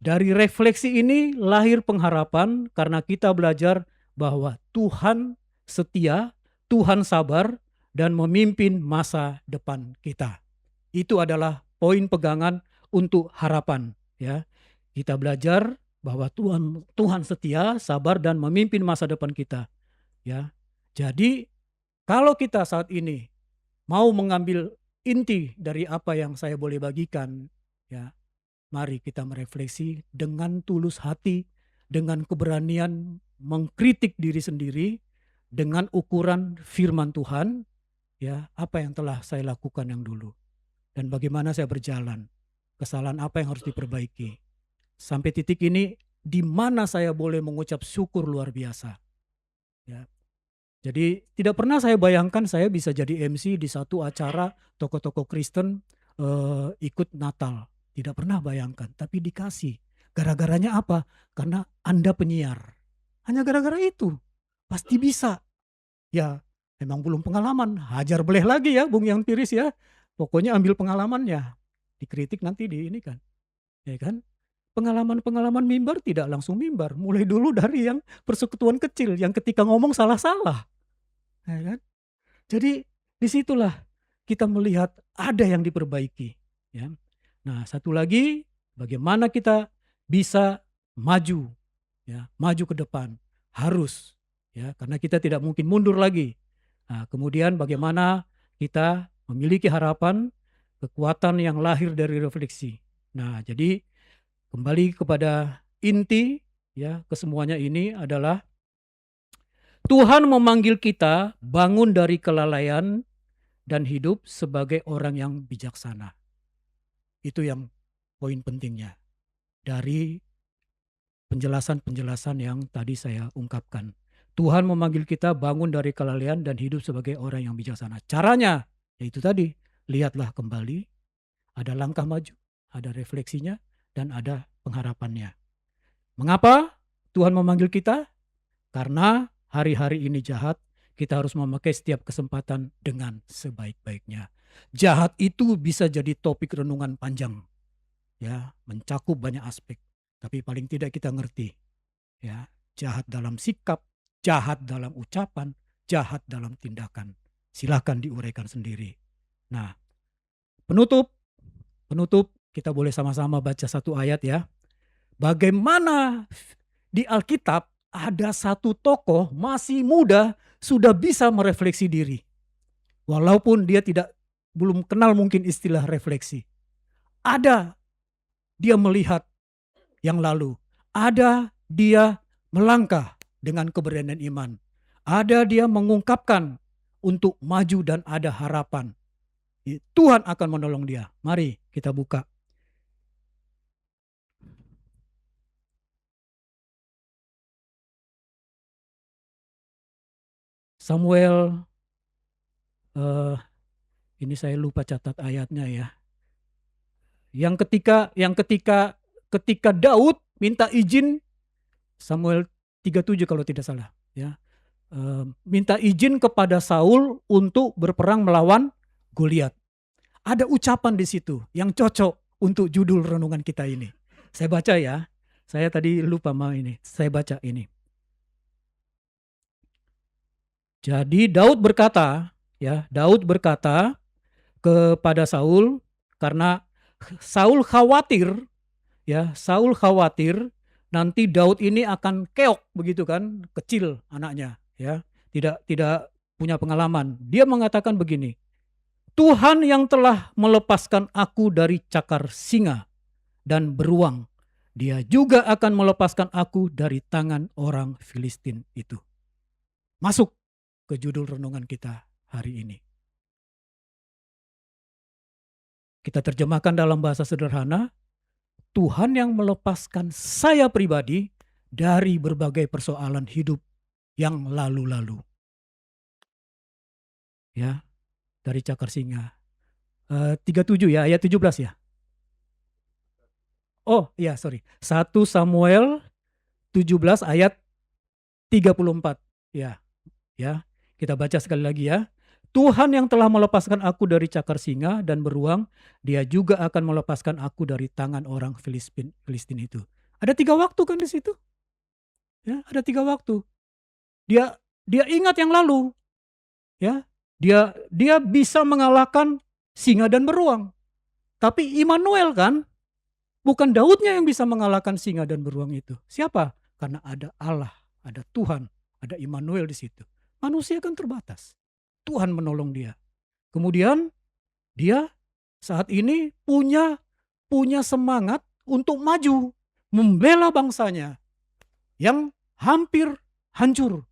Dari refleksi ini lahir pengharapan karena kita belajar bahwa Tuhan setia, Tuhan sabar dan memimpin masa depan kita. Itu adalah poin pegangan untuk harapan, ya. Kita belajar bahwa Tuhan setia, sabar dan memimpin masa depan kita, ya. Jadi kalau kita saat ini mau mengambil inti dari apa yang saya boleh bagikan, ya, mari kita merefleksi dengan tulus hati, dengan keberanian mengkritik diri sendiri, dengan ukuran firman Tuhan, ya, apa yang telah saya lakukan yang dulu, dan bagaimana saya berjalan, kesalahan apa yang harus diperbaiki. Sampai titik ini, di mana saya boleh mengucap syukur luar biasa. Ya. Jadi tidak pernah saya bayangkan saya bisa jadi MC di satu acara tokoh-tokoh Kristen ikut Natal. Tidak pernah bayangkan, tapi dikasih. Gara-garanya apa? Karena Anda penyiar. Hanya gara-gara itu. Pasti bisa. Ya, memang belum pengalaman. Hajar beleh lagi ya, Bung Yang Tiris ya. Pokoknya ambil pengalamannya. Dikritik nanti di ini kan. Ya kan? Pengalaman-pengalaman mimbar tidak langsung mimbar. Mulai dulu dari yang persekutuan kecil, yang ketika ngomong salah-salah. Ya kan? Jadi disitulah kita melihat ada yang diperbaiki. Ya. Nah, satu lagi, bagaimana kita bisa maju, ya, maju ke depan, harus, ya, karena kita tidak mungkin mundur lagi. Nah, kemudian bagaimana kita memiliki harapan, kekuatan yang lahir dari refleksi. Nah, jadi kembali kepada inti, ya, kesemuanya ini adalah Tuhan memanggil kita bangun dari kelalaian dan hidup sebagai orang yang bijaksana. Itu yang poin pentingnya dari penjelasan-penjelasan yang tadi saya ungkapkan. Tuhan memanggil kita bangun dari kelalaian dan hidup sebagai orang yang bijaksana. Caranya, yaitu tadi, lihatlah kembali, ada langkah maju, ada refleksinya, dan ada pengharapannya. Mengapa Tuhan memanggil kita? Karena hari-hari ini jahat, kita harus memakai setiap kesempatan dengan sebaik-baiknya. Jahat itu bisa jadi topik renungan panjang, ya, mencakup banyak aspek. Tapi paling tidak kita ngerti, ya, jahat dalam sikap, jahat dalam ucapan, jahat dalam tindakan. Silahkan diuraikan sendiri. Nah, penutup kita boleh sama-sama baca satu ayat ya. Bagaimana di Alkitab ada satu tokoh masih muda sudah bisa merefleksi diri. Walaupun dia belum kenal mungkin istilah refleksi. Ada dia melihat yang lalu. Ada dia melangkah dengan keberanian iman. Ada dia mengungkapkan untuk maju dan ada harapan. Tuhan akan menolong dia. Mari kita buka. Samuel, ini saya lupa catat ayatnya ya. Yang ketika Daud minta izin, Samuel 37 kalau tidak salah, ya, minta izin kepada Saul untuk berperang melawan Goliat. Ada ucapan di situ yang cocok untuk judul renungan kita ini. Saya baca ya. Saya tadi lupa mau ini. Saya baca ini. Jadi Daud berkata kepada Saul, karena Saul khawatir nanti Daud ini akan keok begitu kan, kecil anaknya ya, tidak punya pengalaman. Dia mengatakan begini, Tuhan yang telah melepaskan aku dari cakar singa dan beruang, dia juga akan melepaskan aku dari tangan orang Filistin itu. Masuk ke judul renungan kita hari ini. Kita terjemahkan dalam bahasa sederhana, Tuhan yang melepaskan saya pribadi dari berbagai persoalan hidup yang lalu-lalu. Ya, dari cakar singa. 37 ya, ayat 17 ya. Oh iya, sorry. 1 Samuel 17 ayat 34. Ya. Kita baca sekali lagi ya. Tuhan yang telah melepaskan aku dari cakar singa dan beruang, dia juga akan melepaskan aku dari tangan orang Filistin itu. Ada 3 waktu kan di situ? Ya, ada 3 waktu. Dia ingat yang lalu. Ya. Dia bisa mengalahkan singa dan beruang. Tapi Immanuel kan, bukan Daudnya yang bisa mengalahkan singa dan beruang itu. Siapa? Karena ada Allah, ada Tuhan, ada Immanuel di situ. Manusia kan terbatas. Tuhan menolong dia. Kemudian dia saat ini punya semangat untuk maju, membela bangsanya yang hampir hancur.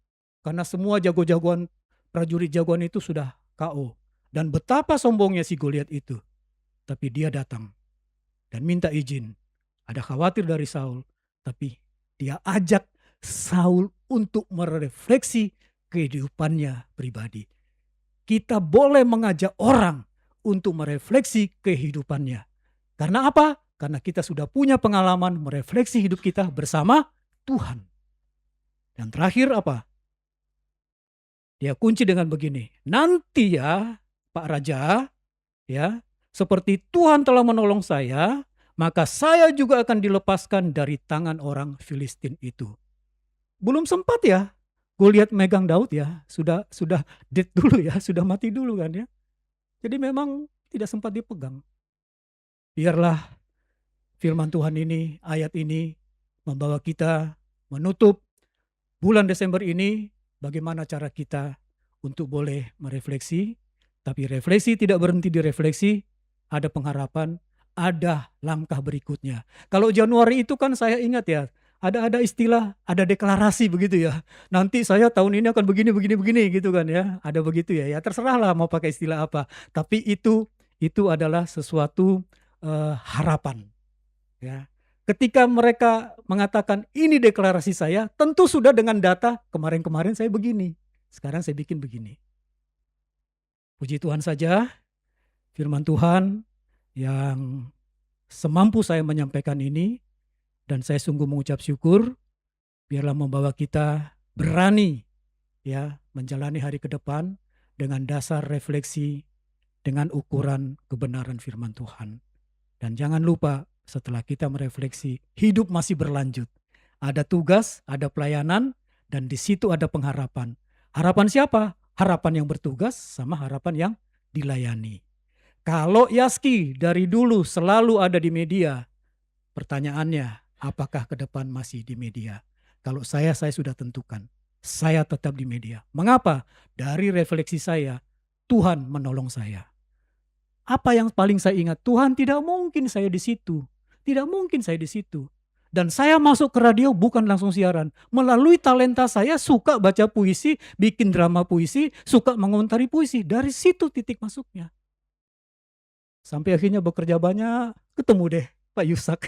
Karena semua jago-jagoan, prajurit jagoan itu sudah KO. Dan betapa sombongnya si Goliat itu. Tapi dia datang dan minta izin. Ada khawatir dari Saul, tapi dia ajak Saul untuk merefleksi kehidupannya pribadi. Kita boleh mengajak orang untuk merefleksi kehidupannya. Karena apa? Karena kita sudah punya pengalaman merefleksi hidup kita bersama Tuhan. Dan terakhir apa? Dia kunci dengan begini. Nanti ya Pak Raja, ya, seperti Tuhan telah menolong saya, maka saya juga akan dilepaskan dari tangan orang Filistin itu. Belum sempat ya Goliat megang Daud ya, sudah dead dulu ya, sudah mati dulu kan ya. Jadi memang tidak sempat dipegang. Biarlah firman Tuhan ini, ayat ini membawa kita menutup bulan Desember ini, bagaimana cara kita untuk boleh merefleksi. Tapi refleksi tidak berhenti di refleksi, ada pengharapan, ada langkah berikutnya. Kalau Januari itu kan saya ingat ya, ada istilah, ada deklarasi begitu ya. Nanti saya tahun ini akan begini gitu kan ya. Ada begitu ya. Ya terserahlah mau pakai istilah apa. Tapi itu adalah sesuatu harapan ya. Ketika mereka mengatakan ini deklarasi saya, tentu sudah dengan data kemarin-kemarin saya begini. Sekarang saya bikin begini. Puji Tuhan saja, firman Tuhan yang semampu saya menyampaikan ini, dan saya sungguh mengucap syukur, biarlah membawa kita berani ya menjalani hari ke depan dengan dasar refleksi, dengan ukuran kebenaran firman Tuhan. Dan jangan lupa, setelah kita merefleksi, hidup masih berlanjut. Ada tugas, ada pelayanan, dan di situ ada pengharapan. Harapan siapa? Harapan yang bertugas sama harapan yang dilayani. Kalau Yaski dari dulu selalu ada di media, pertanyaannya, apakah ke depan masih di media? Kalau saya sudah tentukan, saya tetap di media. Mengapa? Dari refleksi saya, Tuhan menolong saya. Apa yang paling saya ingat? Tuhan, tidak mungkin saya di situ. Tidak mungkin saya di situ. Dan saya masuk ke radio bukan langsung siaran. Melalui talenta saya suka baca puisi, bikin drama puisi, suka mengomentari puisi. Dari situ titik masuknya. Sampai akhirnya bekerja banyak, ketemu deh Pak Yusak.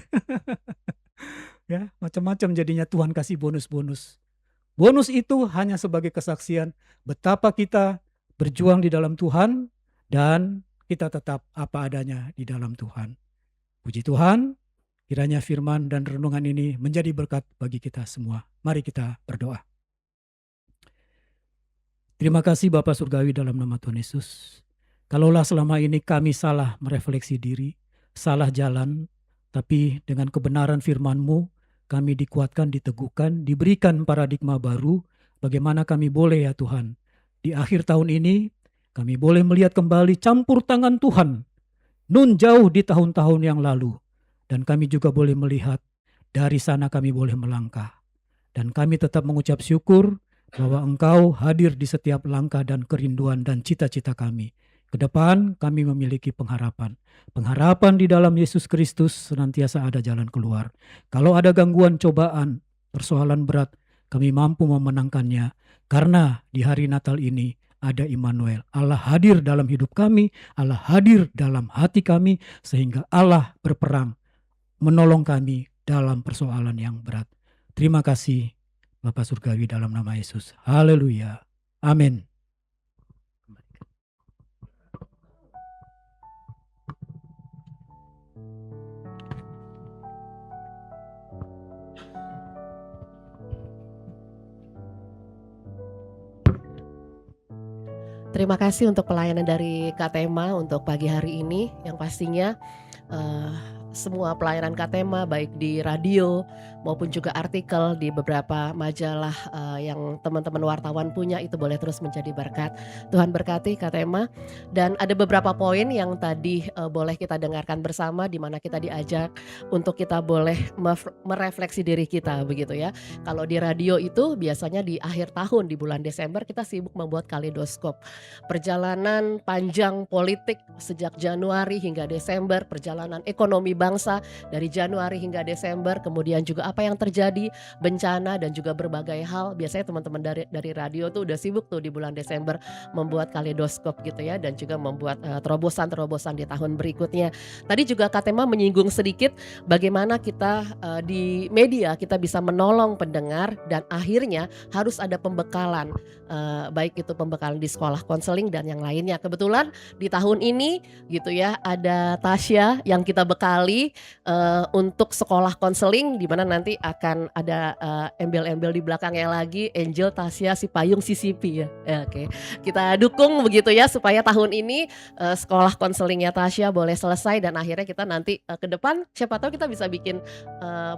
Ya, macam-macam jadinya Tuhan kasih bonus-bonus. Bonus itu hanya sebagai kesaksian betapa kita berjuang di dalam Tuhan dan kita tetap apa adanya di dalam Tuhan. Puji Tuhan, kiranya firman dan renungan ini menjadi berkat bagi kita semua. Mari kita berdoa. Terima kasih Bapa Surgawi dalam nama Tuhan Yesus. Kalaulah selama ini kami salah merefleksi diri, salah jalan, tapi dengan kebenaran firman-Mu, kami dikuatkan, diteguhkan, diberikan paradigma baru, bagaimana kami boleh ya Tuhan, di akhir tahun ini, kami boleh melihat kembali campur tangan Tuhan, nun jauh di tahun-tahun yang lalu, dan kami juga boleh melihat, dari sana kami boleh melangkah. Dan kami tetap mengucap syukur, bahwa Engkau hadir di setiap langkah dan kerinduan dan cita-cita kami. Ke depan kami memiliki pengharapan. Pengharapan di dalam Yesus Kristus senantiasa ada jalan keluar. Kalau ada gangguan, cobaan, persoalan berat, kami mampu memenangkannya. Karena di hari Natal ini ada Immanuel. Allah hadir dalam hidup kami, Allah hadir dalam hati kami, sehingga Allah berperang menolong kami dalam persoalan yang berat. Terima kasih Bapa Surgawi dalam nama Yesus. Haleluya. Amin. Terima kasih untuk pelayanan dari Katema untuk pagi hari ini, yang pastinya semua pelayanan Katema baik di radio maupun juga artikel di beberapa majalah yang teman-teman wartawan punya itu boleh terus menjadi berkat. Tuhan berkati Katema. Dan ada beberapa poin yang tadi boleh kita dengarkan bersama, di mana kita diajak untuk kita boleh merefleksi diri kita begitu ya. Kalau di radio itu biasanya di akhir tahun di bulan Desember kita sibuk membuat kaleidoskop. Perjalanan panjang politik sejak Januari hingga Desember, perjalanan ekonomi bangsa dari Januari hingga Desember, kemudian juga apa yang terjadi, bencana dan juga berbagai hal. Biasanya teman-teman dari radio tuh udah sibuk tuh di bulan Desember membuat kaleidoskop gitu ya, dan juga membuat terobosan-terobosan di tahun berikutnya. Tadi juga Katema menyinggung sedikit bagaimana kita di media kita bisa menolong pendengar, dan akhirnya harus ada pembekalan, baik itu pembekalan di sekolah konseling dan yang lainnya. Kebetulan di tahun ini gitu ya ada Tasya yang kita bekali untuk sekolah konseling, di mana nanti akan ada embel-embel di belakangnya lagi, Angel, Tasya, si payung, CCP ya. Oke. Kita dukung begitu ya supaya tahun ini sekolah konselingnya Tasya boleh selesai, dan akhirnya kita nanti ke depan siapa tahu kita bisa bikin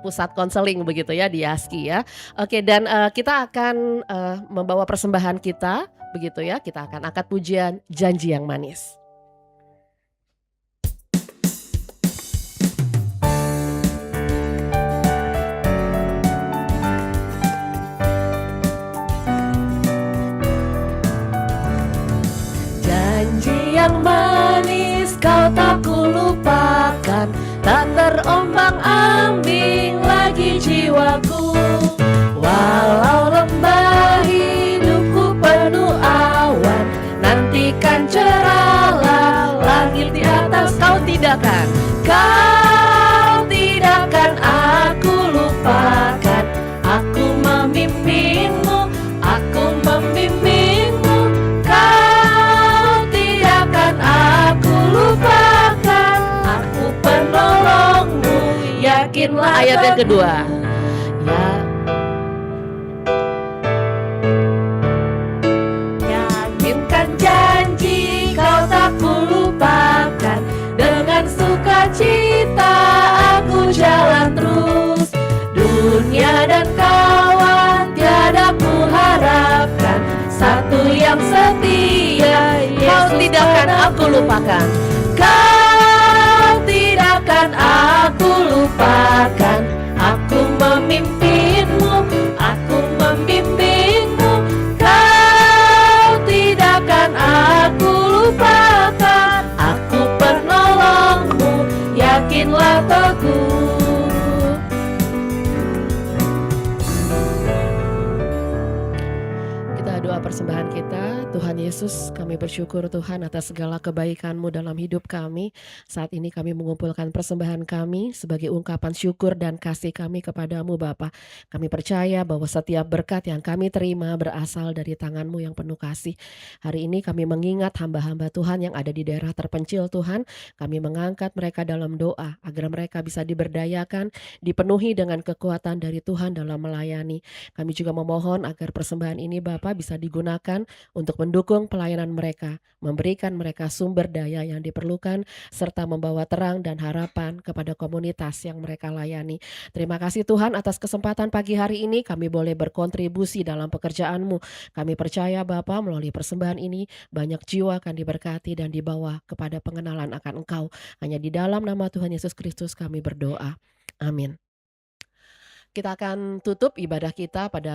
pusat konseling begitu ya di Yaski ya. Oke, dan kita akan membawa persembahan kita begitu ya. Kita akan angkat pujian Janji yang Manis. Janji yang manis kau tak kulupakan, tak terombang-ambing lagi jiwaku. ayat yang kedua. Ya, yakinkan janji kau tak kulupakan, dengan sukacita aku jalan terus. Dunia dan kawan tiada kuharapkan, satu yang setia, kau tidak akan aku lupakan. Kau tidak akan aku lupakan. Aku memimpinmu, aku membimbingmu. Kau tidak akan aku lupakan. Aku penolongmu, yakinlah teguh. Doa persembahan kita. Tuhan Yesus, kami bersyukur Tuhan atas segala kebaikan-Mu dalam hidup kami. Saat ini kami mengumpulkan persembahan kami sebagai ungkapan syukur dan kasih kami kepadamu Bapa. Kami percaya bahwa setiap berkat yang kami terima berasal dari tangan-Mu yang penuh kasih. Hari ini kami mengingat hamba-hamba Tuhan yang ada di daerah terpencil Tuhan. Kami mengangkat mereka dalam doa agar mereka bisa diberdayakan, dipenuhi dengan kekuatan dari Tuhan dalam melayani. Kami juga memohon agar persembahan ini Bapa bisa digunakan untuk mendukung pelayanan mereka, memberikan mereka sumber daya yang diperlukan, serta membawa terang dan harapan kepada komunitas yang mereka layani. Terima kasih Tuhan atas kesempatan pagi hari ini kami boleh berkontribusi dalam pekerjaan-Mu. Kami percaya Bapa melalui persembahan ini banyak jiwa akan diberkati dan dibawa kepada pengenalan akan Engkau. Hanya di dalam nama Tuhan Yesus Kristus kami berdoa. Amin. Kita akan tutup ibadah kita pada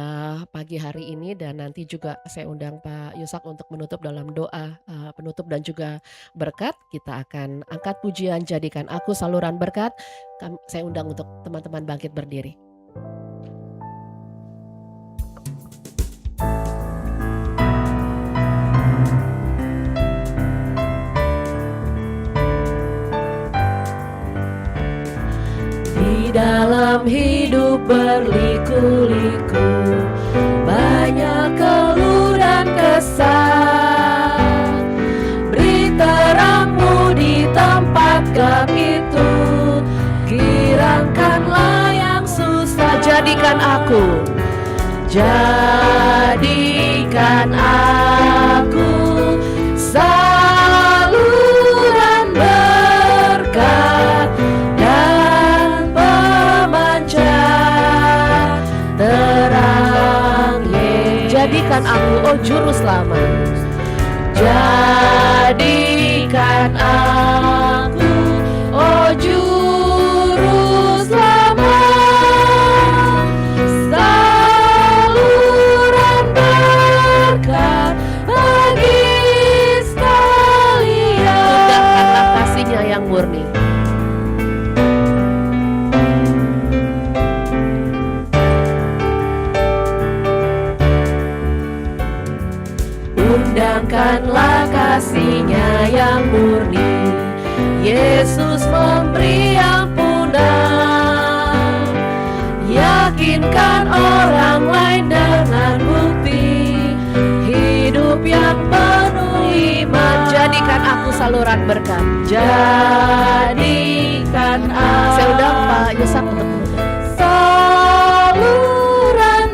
pagi hari ini dan nanti juga saya undang Pak Yusak untuk menutup dalam doa penutup dan juga berkat. Kita akan angkat pujian jadikan aku saluran berkat. Saya undang untuk teman-teman bangkit berdiri. Di dalam hidup berliku-liku, banyak keluh dan kesal. Beri terang-Mu di tempat gelap itu, girangkanlah yang susah. Jadikan aku saluran berkat dan pemancar terang Yesus. Jadikan aku, oh juru selamat. Jadikan aku, oh juru selamat, saluran berkat bagi sekalian. Undangkanlah kasih-Nya yang murni. Undangkanlah kasih-Nya yang murni. Yesus memberi ampunan. Yakinkan orang lain dengan bukti hidup yang penuh iman. Jadikan aku saluran berkat. Jadikan aku. Saya undang Pak Yusak untuk menutup. Saluran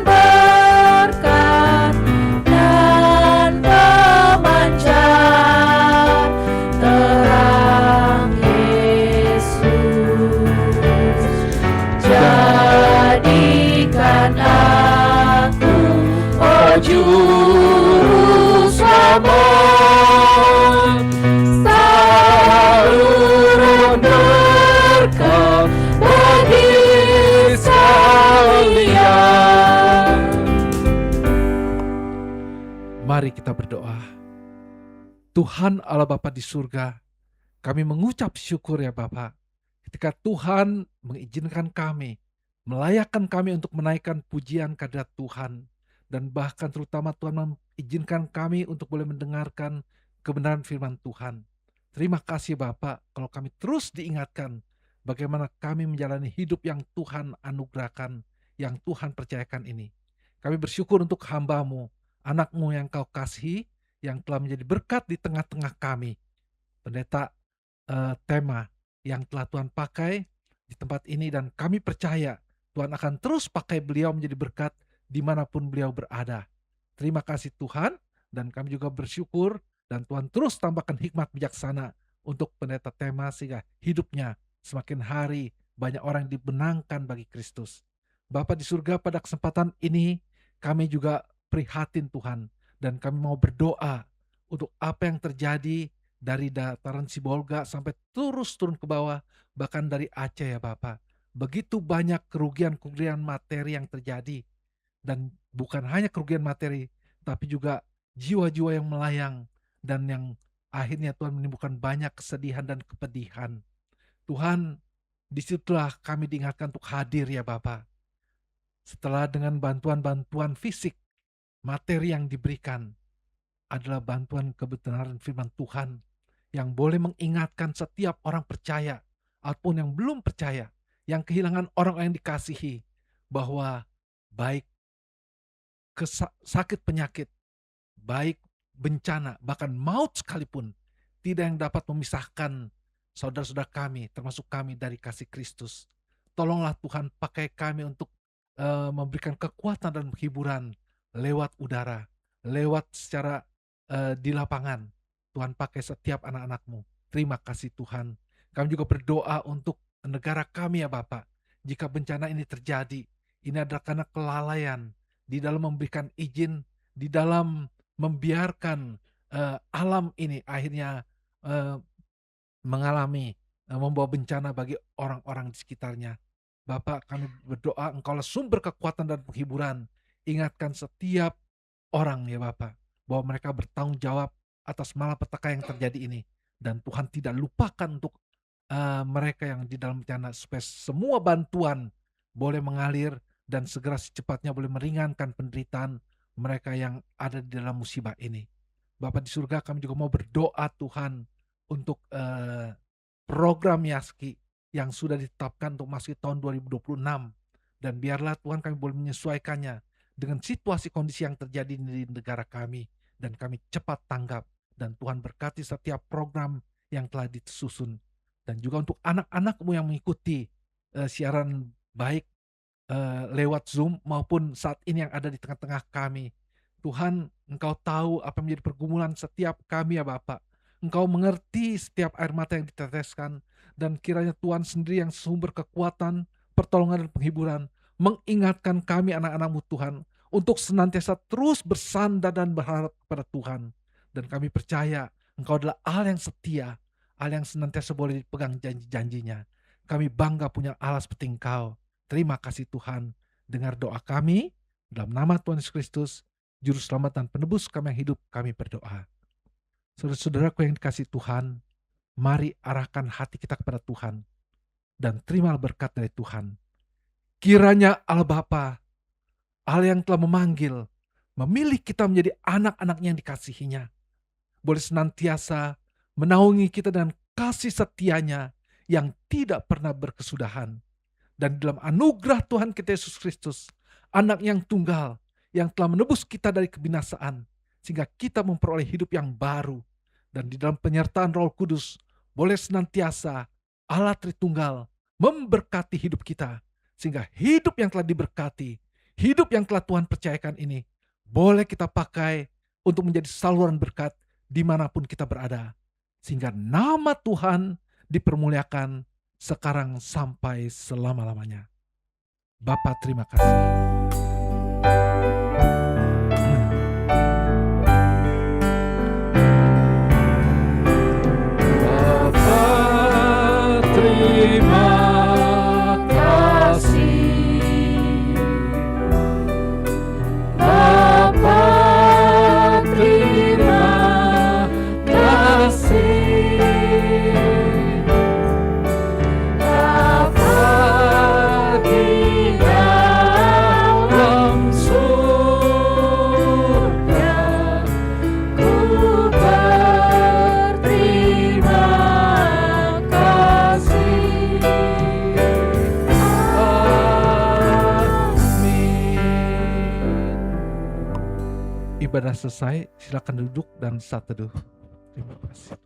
berkat dan pemancar terang Yesus. Jadikan aku, oh juru selamat, saluran berkat bagi sekalian. Mari kita berdoa. Tuhan Allah Bapa di surga, kami mengucap syukur ya Bapa, ketika Tuhan mengizinkan kami, melayakkan kami untuk menaikkan pujian kehadirat Tuhan, dan bahkan terutama Tuhan mengizinkan kami untuk boleh mendengarkan kebenaran firman Tuhan. Terima kasih Bapa, kalau kami terus diingatkan bagaimana kami menjalani hidup yang Tuhan anugerahkan, yang Tuhan percayakan ini. Kami bersyukur untuk hamba-Mu, anak-Mu yang Kau kasihi, yang telah menjadi berkat di tengah-tengah kami. Pendeta tema yang telah Tuhan pakai di tempat ini, dan kami percaya Tuhan akan terus pakai beliau menjadi berkat dimanapun beliau berada. Terima kasih Tuhan, dan kami juga bersyukur, dan Tuhan terus tambahkan hikmat bijaksana untuk pendeta Tema sehingga hidupnya semakin hari banyak orang dibenangkan bagi Kristus. Bapa di surga, pada kesempatan ini kami juga prihatin Tuhan, dan kami mau berdoa untuk apa yang terjadi dari dataran Sibolga sampai terus turun ke bawah, bahkan dari Aceh ya Bapak. Begitu banyak kerugian-kerugian materi yang terjadi, dan bukan hanya kerugian materi, tapi juga jiwa-jiwa yang melayang, dan yang akhirnya Tuhan menimbulkan banyak kesedihan dan kepedihan. Tuhan, disitulah kami diingatkan untuk hadir ya Bapak. Setelah dengan bantuan-bantuan fisik, materi yang diberikan adalah bantuan kebenaran firman Tuhan yang boleh mengingatkan setiap orang percaya ataupun yang belum percaya, yang kehilangan orang yang dikasihi, bahwa baik sakit penyakit, baik bencana, bahkan maut sekalipun, tidak yang dapat memisahkan saudara-saudara kami, termasuk kami, dari kasih Kristus. Tolonglah Tuhan, pakai kami untuk memberikan kekuatan dan hiburan lewat udara, lewat secara di lapangan. Tuhan pakai setiap anak-anak-Mu. Terima kasih Tuhan. Kami juga berdoa untuk negara kami ya Bapak. Jika bencana ini terjadi, ini adalah karena kelalaian di dalam memberikan izin, di dalam membiarkan alam ini akhirnya mengalami membawa bencana bagi orang-orang di sekitarnya. Bapak, kami berdoa Engkaulah sumber kekuatan dan penghiburan. Ingatkan setiap orang ya Bapak, bahwa mereka bertanggung jawab atas malapetaka yang terjadi ini. Dan Tuhan tidak lupakan untuk mereka yang di dalam bencana, supaya semua bantuan boleh mengalir dan segera secepatnya boleh meringankan penderitaan mereka yang ada di dalam musibah ini. Bapa di surga, kami juga mau berdoa Tuhan untuk program Yaski yang sudah ditetapkan untuk masuk tahun 2026, dan biarlah Tuhan kami boleh menyesuaikannya dengan situasi kondisi yang terjadi di negara kami, dan kami cepat tanggap, dan Tuhan berkati setiap program yang telah disusun, dan juga untuk anak-anak-Mu yang mengikuti siaran baik lewat Zoom maupun saat ini yang ada di tengah-tengah kami. Tuhan, Engkau tahu apa menjadi pergumulan setiap kami ya Bapak. Engkau mengerti setiap air mata yang diteteskan, dan kiranya Tuhan sendiri yang sumber kekuatan, pertolongan dan penghiburan mengingatkan kami anak-anak-Mu Tuhan untuk senantiasa terus bersandar dan berharap kepada Tuhan. Dan kami percaya Engkau adalah Allah yang setia, Allah yang senantiasa boleh dipegang janji-janjinya. Kami bangga punya Allah seperti Engkau. Terima kasih Tuhan. Dengar doa kami, dalam nama Tuhan Yesus Kristus, Juru Selamat dan Penebus kami yang hidup, kami berdoa. Saudara-saudaraku yang dikasihi Tuhan, mari arahkan hati kita kepada Tuhan, dan terimalah berkat dari Tuhan. Kiranya Allah Bapa, Allah yang telah memanggil, memilih kita menjadi anak-anaknya yang dikasihinya, boleh senantiasa menaungi kita dengan kasih setianya yang tidak pernah berkesudahan. Dan dalam anugerah Tuhan kita Yesus Kristus, anak yang tunggal, yang telah menebus kita dari kebinasaan, sehingga kita memperoleh hidup yang baru. Dan di dalam penyertaan Roh Kudus, boleh senantiasa Allah Tritunggal memberkati hidup kita, sehingga hidup yang telah diberkati, hidup yang telah Tuhan percayakan ini, boleh kita pakai untuk menjadi saluran berkat dimanapun kita berada, sehingga nama Tuhan dipermuliakan sekarang sampai selama-lamanya. Bapa, terima kasih. Ibadah selesai, silakan duduk dan saat teduh. Terima kasih.